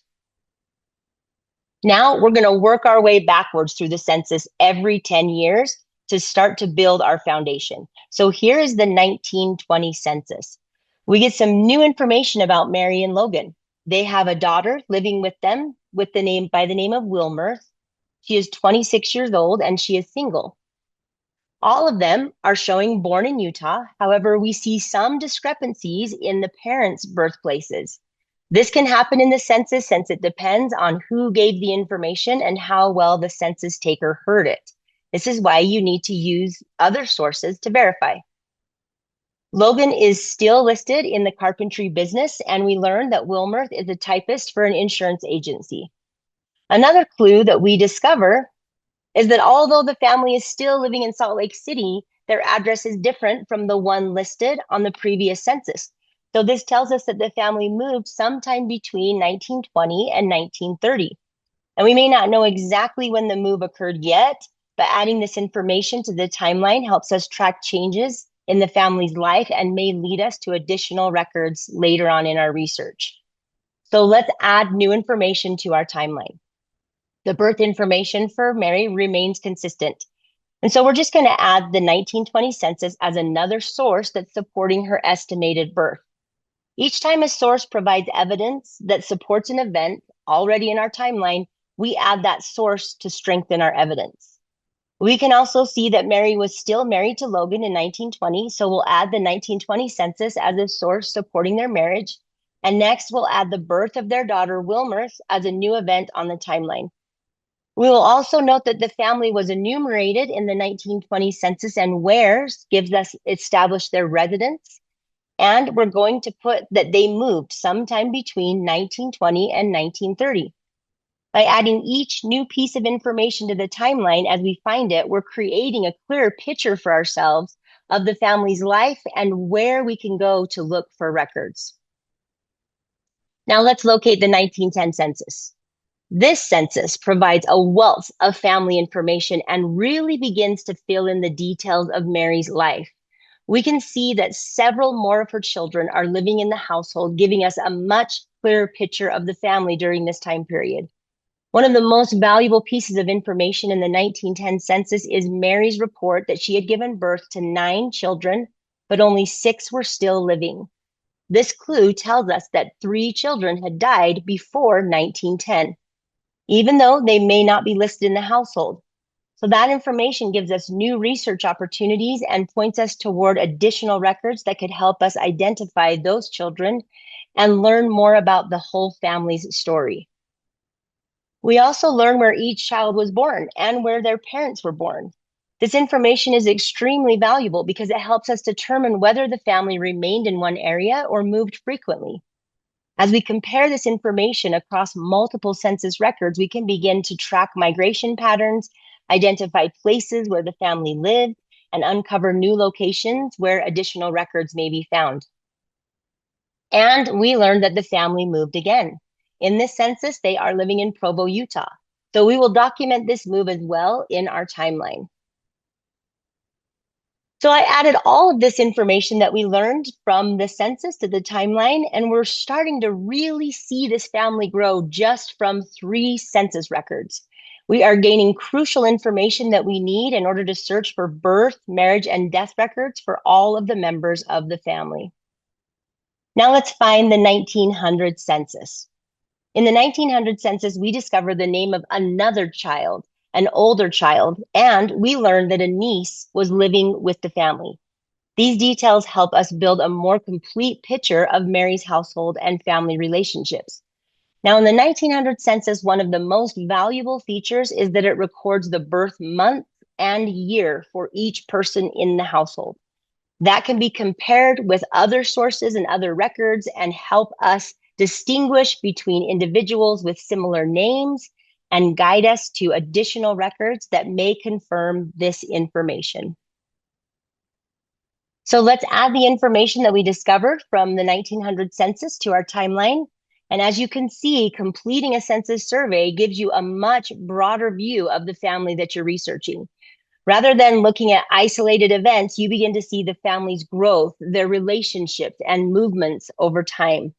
Now we're going to work our way backwards through the census every 10 years to start to build our foundation. So here is the 1920 census. We get some new information about Mary and Logan. They have a daughter living with them by the name of Wilmer. She is 26 years old and she is single. All of them are showing born in Utah. However, we see some discrepancies in the parents' birthplaces. This can happen in the census since it depends on who gave the information and how well the census taker heard it. This is why you need to use other sources to verify. Logan is still listed in the carpentry business, and we learned that Wilmer is a typist for an insurance agency. Another clue that we discover is that although the family is still living in Salt Lake City, their address is different from the one listed on the previous census. So this tells us that the family moved sometime between 1920 and 1930. And we may not know exactly when the move occurred yet, but adding this information to the timeline helps us track changes in the family's life and may lead us to additional records later on in our research. So let's add new information to our timeline. The birth information for Mary remains consistent. And so we're just going to add the 1920 census as another source that's supporting her estimated birth. Each time a source provides evidence that supports an event already in our timeline, we add that source to strengthen our evidence. We can also see that Mary was still married to Logan in 1920, so we'll add the 1920 census as a source supporting their marriage. And next, we'll add the birth of their daughter, Wilmer, as a new event on the timeline. We will also note that the family was enumerated in the 1920 census, and where's gives us established their residence. And we're going to put that they moved sometime between 1920 and 1930. By adding each new piece of information to the timeline as we find it, we're creating a clearer picture for ourselves of the family's life and where we can go to look for records. Now let's locate the 1910 census. This census provides a wealth of family information and really begins to fill in the details of Mary's life. We can see that several more of her children are living in the household, giving us a much clearer picture of the family during this time period. One of the most valuable pieces of information in the 1910 census is Mary's report that she had given birth to 9 children, but only 6 were still living. This clue tells us that 3 children had died before 1910, even though they may not be listed in the household. So that information gives us new research opportunities and points us toward additional records that could help us identify those children and learn more about the whole family's story. We also learn where each child was born and where their parents were born. This information is extremely valuable because it helps us determine whether the family remained in one area or moved frequently. As we compare this information across multiple census records, we can begin to track migration patterns, identify places where the family lived, and uncover new locations where additional records may be found. And we learned that the family moved again. In this census, they are living in Provo, Utah. So we will document this move as well in our timeline. So I added all of this information that we learned from the census to the timeline, and we're starting to really see this family grow just from 3 census records. We are gaining crucial information that we need in order to search for birth, marriage, and death records for all of the members of the family. Now let's find the 1900 census. In the 1900 census, we discovered the name of another child, an older child, and we learned that a niece was living with the family. These details help us build a more complete picture of Mary's household and family relationships. Now, in the 1900 census, one of the most valuable features is that it records the birth month and year for each person in the household. That can be compared with other sources and other records and help us distinguish between individuals with similar names and guide us to additional records that may confirm this information. So let's add the information that we discovered from the 1900 census to our timeline. And as you can see, completing a census survey gives you a much broader view of the family that you're researching. Rather than looking at isolated events, you begin to see the family's growth, their relationships, and movements over time.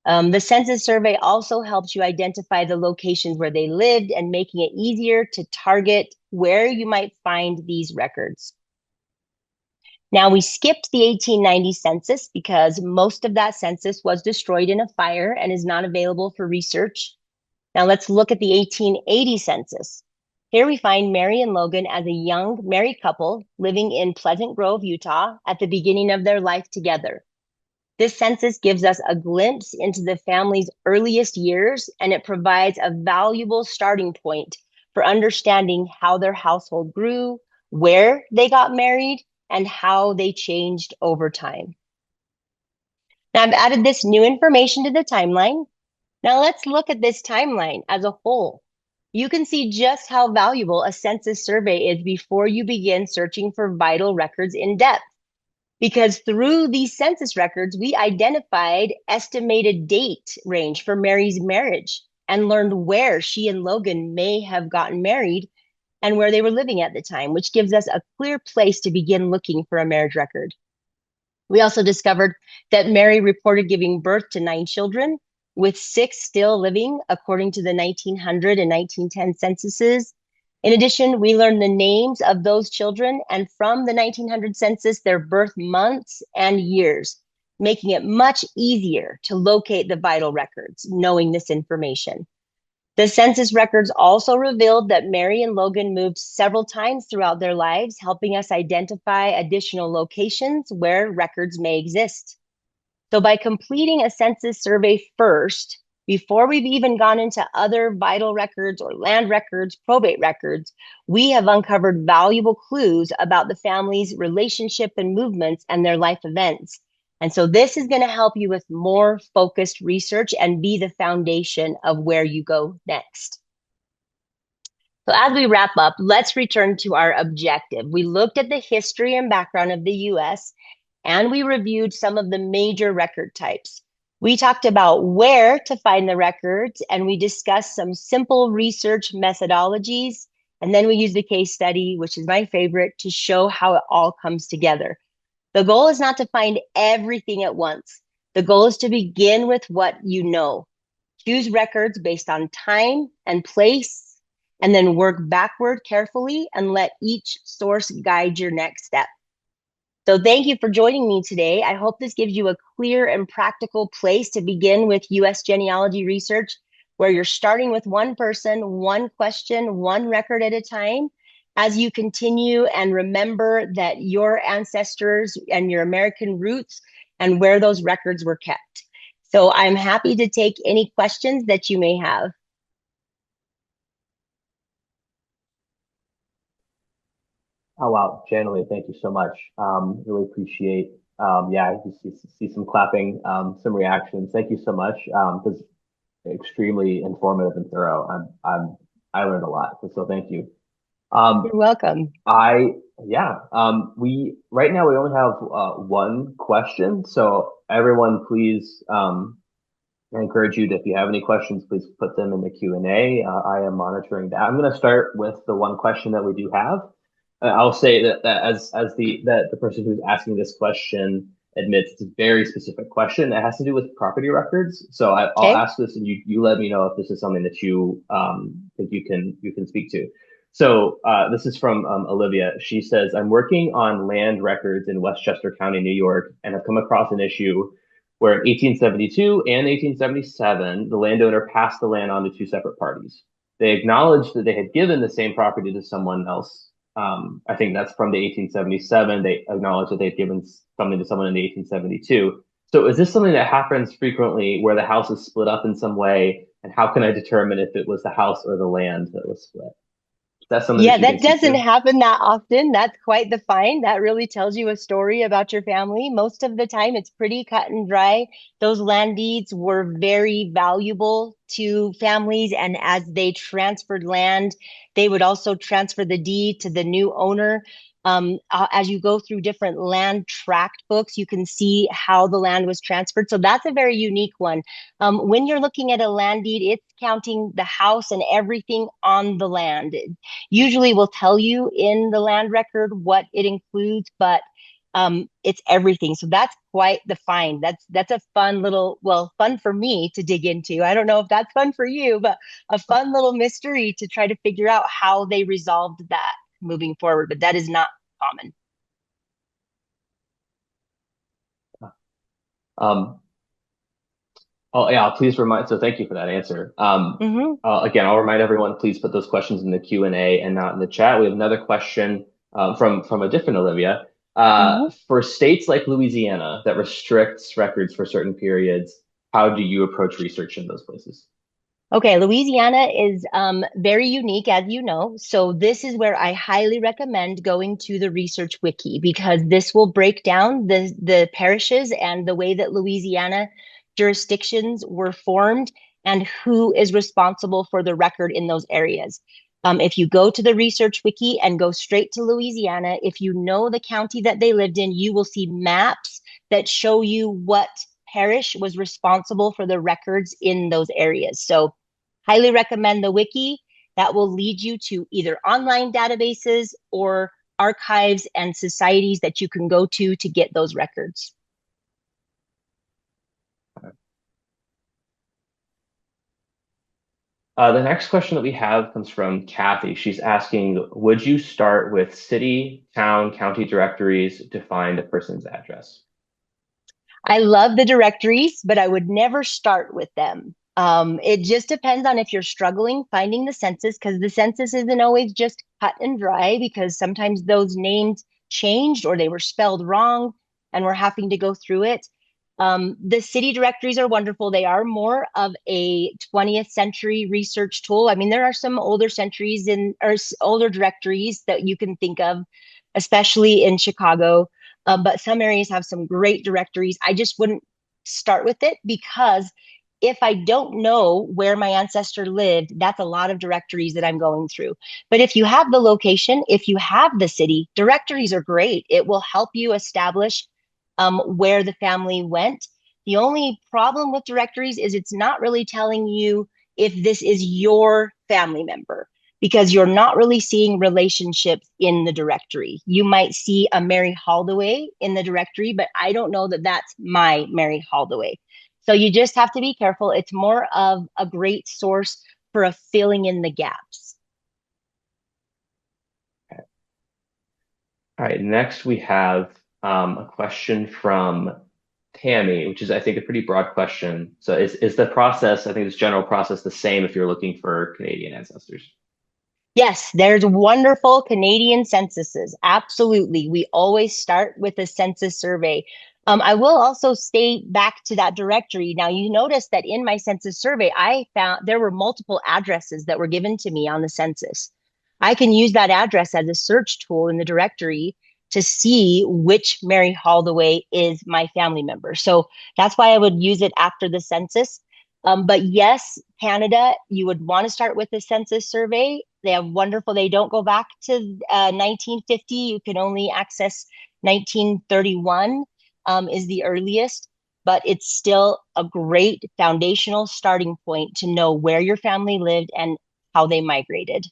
The census survey also helps you identify the locations where they lived and making it easier to target where you might find these records. Now, we skipped the 1890 census because most of that census was destroyed in a fire and is not available for research. Now, let's look at the 1880 census. Here we find Mary and Logan as a young married couple living in Pleasant Grove, Utah, at the beginning of their life together. This census gives us a glimpse into the family's earliest years, and it provides a valuable starting point for understanding how their household grew, where they got married, and how they changed over time. Now I've added this new information to the timeline. Now let's look at this timeline as a whole. You can see just how valuable a census survey is before you begin searching for vital records in depth. Because through these census records, we identified estimated date range for Mary's marriage and learned where she and Logan may have gotten married and where they were living at the time, which gives us a clear place to begin looking for a marriage record. We also discovered that Mary reported giving birth to 9 children, with 6 still living according to the 1900 and 1910 censuses. In addition, we learned the names of those children and from the 1900 census, their birth months and years, making it much easier to locate the vital records, knowing this information. The census records also revealed that Mary and Logan moved several times throughout their lives, helping us identify additional locations where records may exist. So by completing a census survey first, before we've even gone into other vital records or land records, probate records, we have uncovered valuable clues about the family's relationship and movements and their life events. And so this is going to help you with more focused research and be the foundation of where you go next. So as we wrap up, let's return to our objective. We looked at the history and background of the US, and we reviewed some of the major record types. We talked about where to find the records, and we discussed some simple research methodologies. And then we used the case study, which is my favorite, to show how it all comes together. The goal is not to find everything at once. The goal is to begin with what you know. Choose records based on time and place, and then work backward carefully and let each source guide your next step. So thank you for joining me today. I hope this gives you a clear and practical place to begin with US genealogy research, where you're starting with one person, one question, one record at a time, as you continue and remember that your ancestors and your American roots and where those records were kept. So I'm happy to take any questions that you may have. Oh, wow. Janalee, thank you so much. Really appreciate Yeah, you see some clapping, some reactions. Thank you so much. This is extremely informative and thorough. I learned a lot, so thank you. You're Um, welcome. I yeah. We right now we only have one question, so everyone, please. I encourage you to, if you have any questions, please put them in the Q&A. I am monitoring that. I'm going to start with the one question that we do have. I'll say that as the person who's asking this question admits, it's a very specific question. It has to do with property records. So I'll Okay. ask this, and you let me know if this is something that you think you can speak to. So this is from Olivia. She says, "I'm working on land records in Westchester County, New York, and have come across an issue where in 1872 and 1877, the landowner passed the land on to two separate parties. They acknowledged that they had given the same property to someone else. I think that's from the 1877. They acknowledged that they'd given something to someone in the 1872. So is this something that happens frequently where the house is split up in some way? And how can I determine if it was the house or the land that was split? Is that something Yeah, that you can that speak doesn't to? happen that often. That's quite the find. That really tells you a story about your family. Most of the time, it's pretty cut and dry. Those land deeds were very valuable to families, and as they transferred land, they would also transfer the deed to the new owner. As you go through different land tract books, you can see how the land was transferred. So that's a very unique one. When you're looking at a land deed, it's counting the house and everything on the land. Usually will tell you in the land record what it includes, but it's everything. So that's quite the find. That's a fun little, well, fun for me to dig into. I don't know if that's fun for you, but a fun little mystery to try to figure out how they resolved that moving forward. But that is not common. Um, Oh, yeah, please remind. So thank you for that answer. Hmm. Again, I'll remind everyone, please put those questions in the Q&A and not in the chat. We have another question from a different Olivia. Hmm. For states like Louisiana that restricts records for certain periods, how do you approach research in those places? Okay, Louisiana is very unique, as you know. So this is where I highly recommend going to the Research Wiki because this will break down the parishes and the way that Louisiana jurisdictions were formed and who is responsible for the record in those areas. If you go to the Research Wiki and go straight to Louisiana, if you know the county that they lived in, you will see maps that show you what parish was responsible for the records in those areas. So highly recommend the wiki. That will lead you to either online databases or archives and societies that you can go to get those records. The next question that we have comes from Kathy. She's asking, would you start with city, town, county directories to find a person's address? I love the directories, but I would never start with them. It just depends on if you're struggling finding the census, because the census isn't always just cut and dry, because sometimes those names changed or they were spelled wrong and we're having to go through it. The city directories are wonderful. They are more of a 20th century research tool. I mean, there are some older centuries in or older directories that you can think of, especially in Chicago, but some areas have some great directories. I just wouldn't start with it because if I don't know where my ancestor lived, that's a lot of directories that I'm going through. But if you have the location, if you have the city, directories are great. It will help you establish where the family went. The only problem with directories is it's not really telling you if this is your family member because you're not really seeing relationships in the directory. You might see a Mary Holdaway in the directory, but I don't know that that's my Mary Holdaway. So you just have to be careful. It's more of a great source for a filling in the gaps. All right, next we have a question from Tammy, which is, I think, a pretty broad question. So is the process, I think this general process, the same if you're looking for Canadian ancestors? Yes, there's wonderful Canadian censuses. Absolutely. We always start with a census survey. I will also stay back to that directory. Now, you notice that in my census survey, I found there were multiple addresses that were given to me on the census. I can use that address as a search tool in the directory to see which Mary Holloway is my family member. So that's why I would use it after the census. But yes, Canada, you would want to start with the census survey. They have wonderful, they don't go back to 1950. You can only access 1931 is the earliest, but it's still a great foundational starting point to know where your family lived and how they migrated.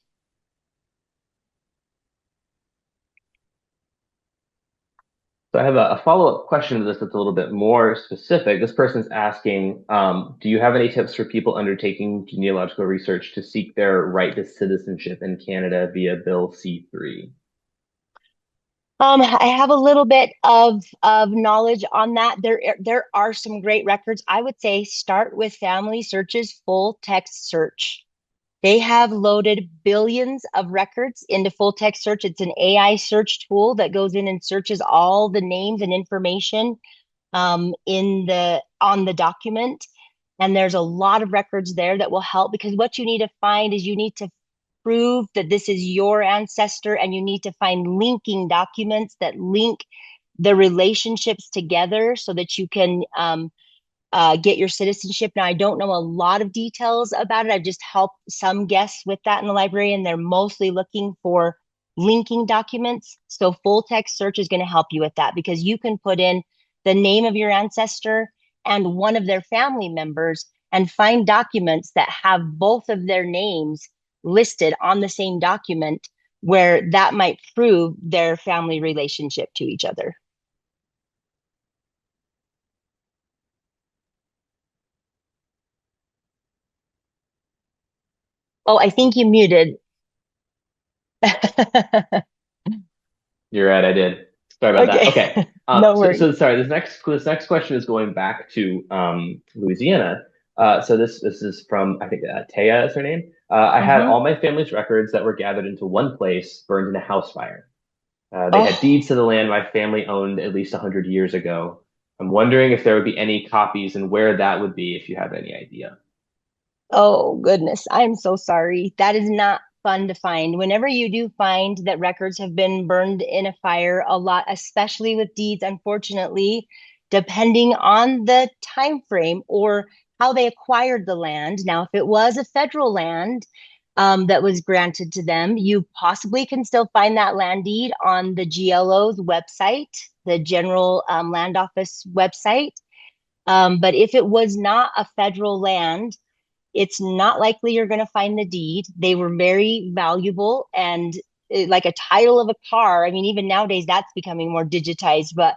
So I have a follow-up question to this that's a little bit more specific. This person's asking, do you have any tips for people undertaking genealogical research to seek their right to citizenship in Canada via Bill C-3? I have a little bit of knowledge on that. There are some great records. I would say start with FamilySearch's full text search. They have loaded billions of records into full text search. It's an AI search tool that goes in and searches all the names and information on the document. And there's a lot of records there that will help, because what you need to find is you need to prove that this is your ancestor, and you need to find linking documents that link the relationships together so that you can get your citizenship. Now, I don't know a lot of details about it. I've just helped some guests with that in the library, and they're mostly looking for linking documents. So full text search is going to help you with that, because you can put in the name of your ancestor and one of their family members and find documents that have both of their names listed on the same document, where that might prove their family relationship to each other. Oh, I think you muted. You're right, I did. Sorry about that. Okay. Okay. No So worries. sorry, this next question is going back to Louisiana. So this is from, I think, Taya is her name. I had Mm-hmm. all my family's records that were gathered into one place burned in a house fire. They had Oh, deeds to the land my family owned at least 100 years ago. I'm wondering if there would be any copies and where that would be, if you have any idea. oh goodness. I'm so sorry. That is not fun to find. Whenever you do find that records have been burned in a fire, a lot, especially with deeds, unfortunately, depending on the time frame or how they acquired the land. Now, if it was a federal land that was granted to them, you possibly can still find that land deed on the GLO's website, the General Land Office website. But if it was not a federal land, it's not likely you're going to find the deed. They were very valuable, and like a title of a car. I mean, even nowadays that's becoming more digitized, but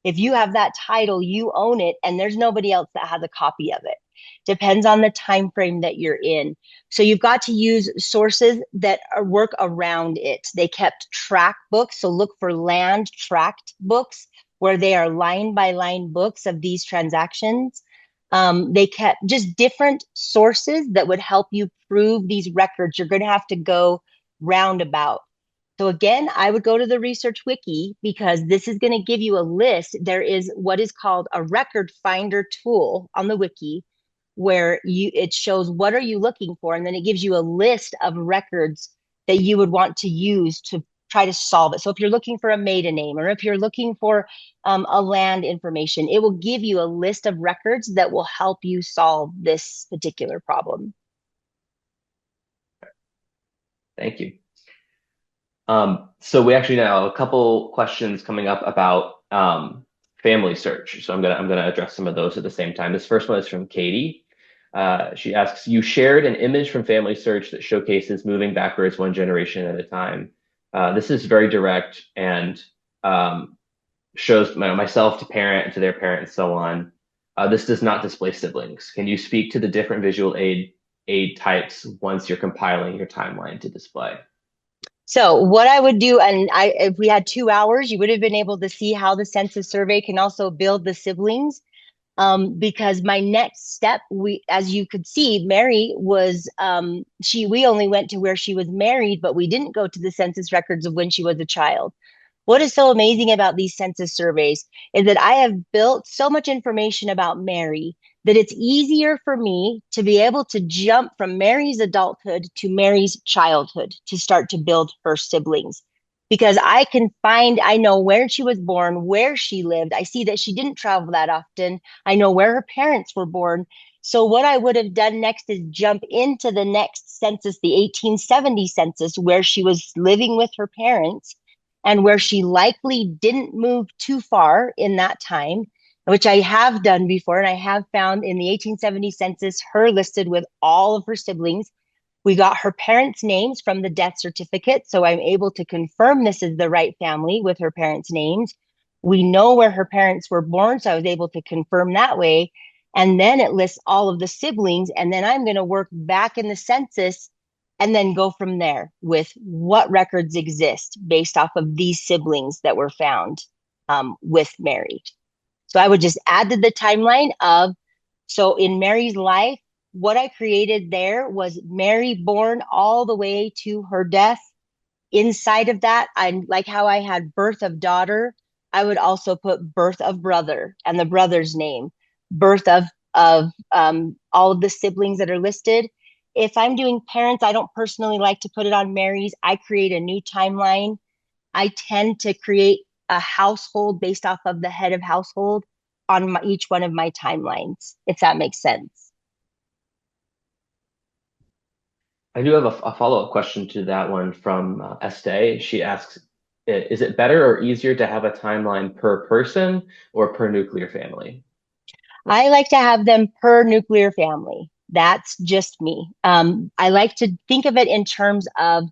if you have that title, you own it, and there's nobody else that has a copy of it. Depends on the time frame that you're in. So you've got to use sources that work around it. They kept track books, so look for land tract books where they are line by line books of these transactions. They kept just different sources that would help you prove these records. You're going to have to go roundabout. So again, I would go to the Research Wiki, because this is going to give you a list. There is what is called a record finder tool on the wiki, where it shows what are you looking for, and then it gives you a list of records that you would want to use to try to solve it. So if you're looking for a maiden name, or if you're looking for a land information, it will give you a list of records that will help you solve this particular problem. Thank you. So we actually now have a couple questions coming up about FamilySearch. So I'm gonna address some of those at the same time. This first one is from Katie. She asks, you shared an image from FamilySearch that showcases moving backwards one generation at a time. This is very direct and shows myself to parent and to their parent and so on. This does not display siblings. Can you speak to the different visual aid types once you're compiling your timeline to display? So what I would do, and if we had 2 hours, you would have been able to see how the census survey can also build the siblings. Because my next step, as you could see, Mary was, we only went to where she was married, but we didn't go to the census records of when she was a child. What is so amazing about these census surveys is that I have built so much information about Mary that it's easier for me to be able to jump from Mary's adulthood to Mary's childhood to start to build her siblings. because I know where she was born, where she lived. I see that she didn't travel that often. I know where her parents were born. So what I would have done next is jump into the next census, the 1870 census, where she was living with her parents and where she likely didn't move too far in that time, which I have done before. And I have found in the 1870 census her listed with all of her siblings. We got her parents' names from the death certificate, so I'm able to confirm this is the right family with her parents' names. We know where her parents were born, so I was able to confirm that way. And then it lists all of the siblings, and then I'm going to work back in the census and then go from there with what records exist based off of these siblings that were found with Mary. So I would just add to the timeline of, so in Mary's life, what I created there was Mary born all the way to her death. Inside of that, I like how I had birth of daughter. I would also put birth of brother and the brother's name, birth of all of the siblings that are listed. If I'm doing parents, I don't personally like to put it on Mary's. I create a new timeline. I tend to create a household based off of the head of household on each one of my timelines, if that makes sense. I do have a follow-up question to that one from Estee. She asks, is it better or easier to have a timeline per person or per nuclear family? I like to have them per nuclear family. That's just me. I like to think of it in terms of,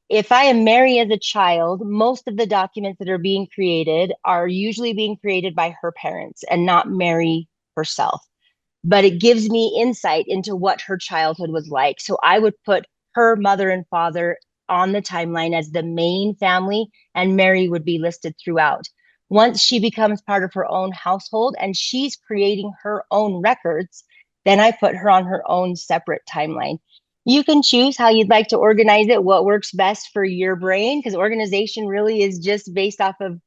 if I am Mary as a child, most of the documents that are being created are usually being created by her parents and not Mary herself. But it gives me insight into what her childhood was like. So I would put her mother and father on the timeline as the main family, and Mary would be listed throughout. Once she becomes part of her own household and she's creating her own records, then I put her on her own separate timeline. You can choose how you'd like to organize it, what works best for your brain, because organization really is just based off of,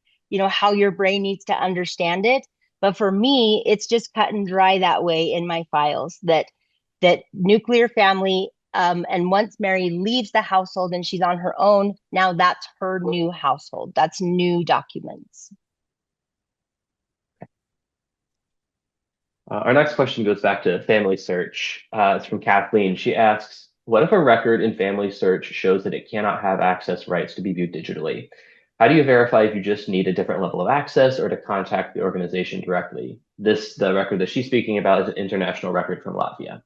how your brain needs to understand it. But for me, it's just cut and dry that way in my files, that nuclear family. And once Mary leaves the household and she's on her own, now that's her new household. That's new documents. Our next question goes back to Family Search. It's from Kathleen. She asks, what if a record in Family Search shows that it cannot have access rights to be viewed digitally? How do you verify if you just need a different level of access or to contact the organization directly? The record that she's speaking about is an international record from Latvia.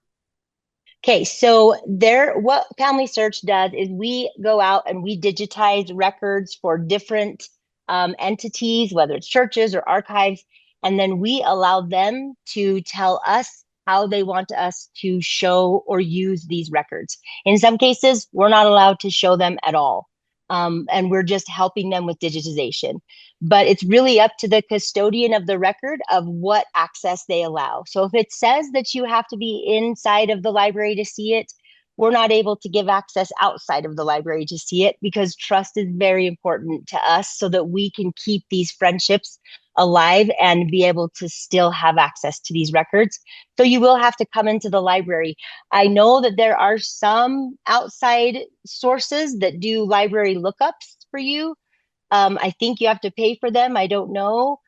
Okay, so what FamilySearch does is we go out and we digitize records for different entities, whether it's churches or archives, and then we allow them to tell us how they want us to show or use these records. In some cases, we're not allowed to show them at all, and we're just helping them with digitization. But it's really up to the custodian of the record of what access they allow. So if it says that you have to be inside of the library to see it, we're not able to give access outside of the library to see it, because trust is very important to us so that we can keep these friendships alive and be able to still have access to these records. So you will have to come into the library. I know that there are some outside sources that do library lookups for you. I think you have to pay for them. I don't know.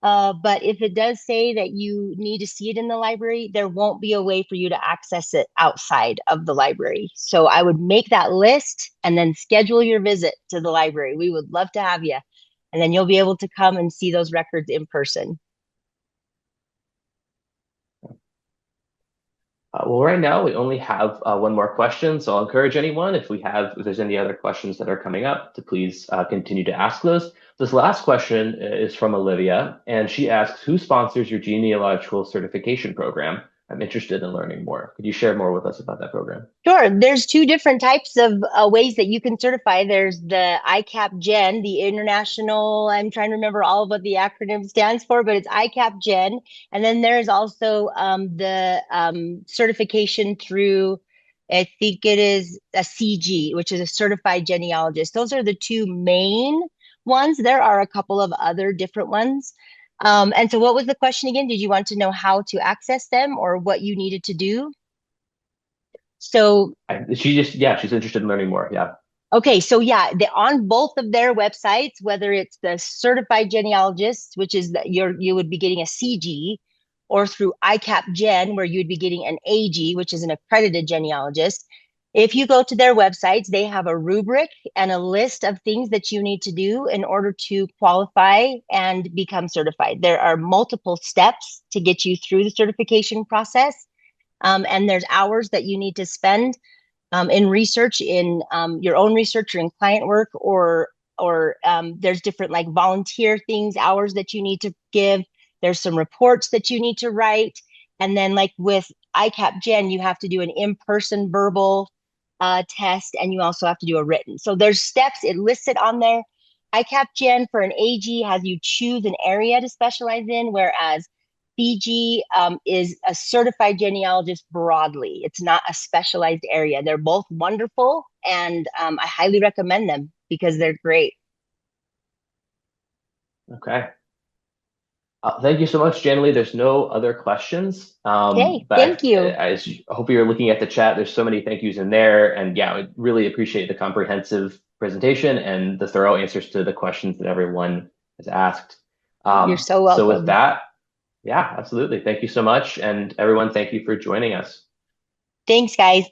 But if it does say that you need to see it in the library, there won't be a way for you to access it outside of the library. So I would make that list and then schedule your visit to the library. We would love to have you. And then you'll be able to come and see those records in person. Well, right now we only have one more question, so I'll encourage anyone, if there's any other questions that are coming up, to please continue to ask those. This last question is from Olivia, and she asks, who sponsors your genealogical certification program? I'm interested in learning more. Could you share more with us about that program? Sure. There's two different types of ways that you can certify. There's the ICAP Gen, the international, I'm trying to remember all of what the acronym stands for, but it's ICAP Gen. And then there's also the certification through, I think it is a CG, which is a certified genealogist. Those are the two main ones. There are a couple of other different ones. And so what was the question again? Did you want to know how to access them or what you needed to do? So, She's interested in learning more. Yeah. Okay, so yeah, on both of their websites, whether it's the certified genealogist, which is that you would be getting a CG, or through ICAP Gen, where you'd be getting an AG, which is an accredited genealogist. If you go to their websites, they have a rubric and a list of things that you need to do in order to qualify and become certified. There are multiple steps to get you through the certification process, and there's hours that you need to spend in research, in your own research or in client work, or there's different like volunteer things, hours that you need to give. There's some reports that you need to write. And then like with ICAP Gen, you have to do an in-person verbal test, and you also have to do a written. So there's steps, it lists it on there. ICAP Gen for an AG has you choose an area to specialize in, whereas BG is a certified genealogist broadly. It's not a specialized area. They're both wonderful, and I highly recommend them because they're great. Okay. Thank you so much, Janalee. There's no other questions. Okay, But thank you. I hope you're looking at the chat. There's so many thank yous in there. And yeah, I really appreciate the comprehensive presentation and the thorough answers to the questions that everyone has asked. You're so So with welcome. that, yeah, absolutely. Thank you so much. And everyone, thank you for joining us. Thanks, guys.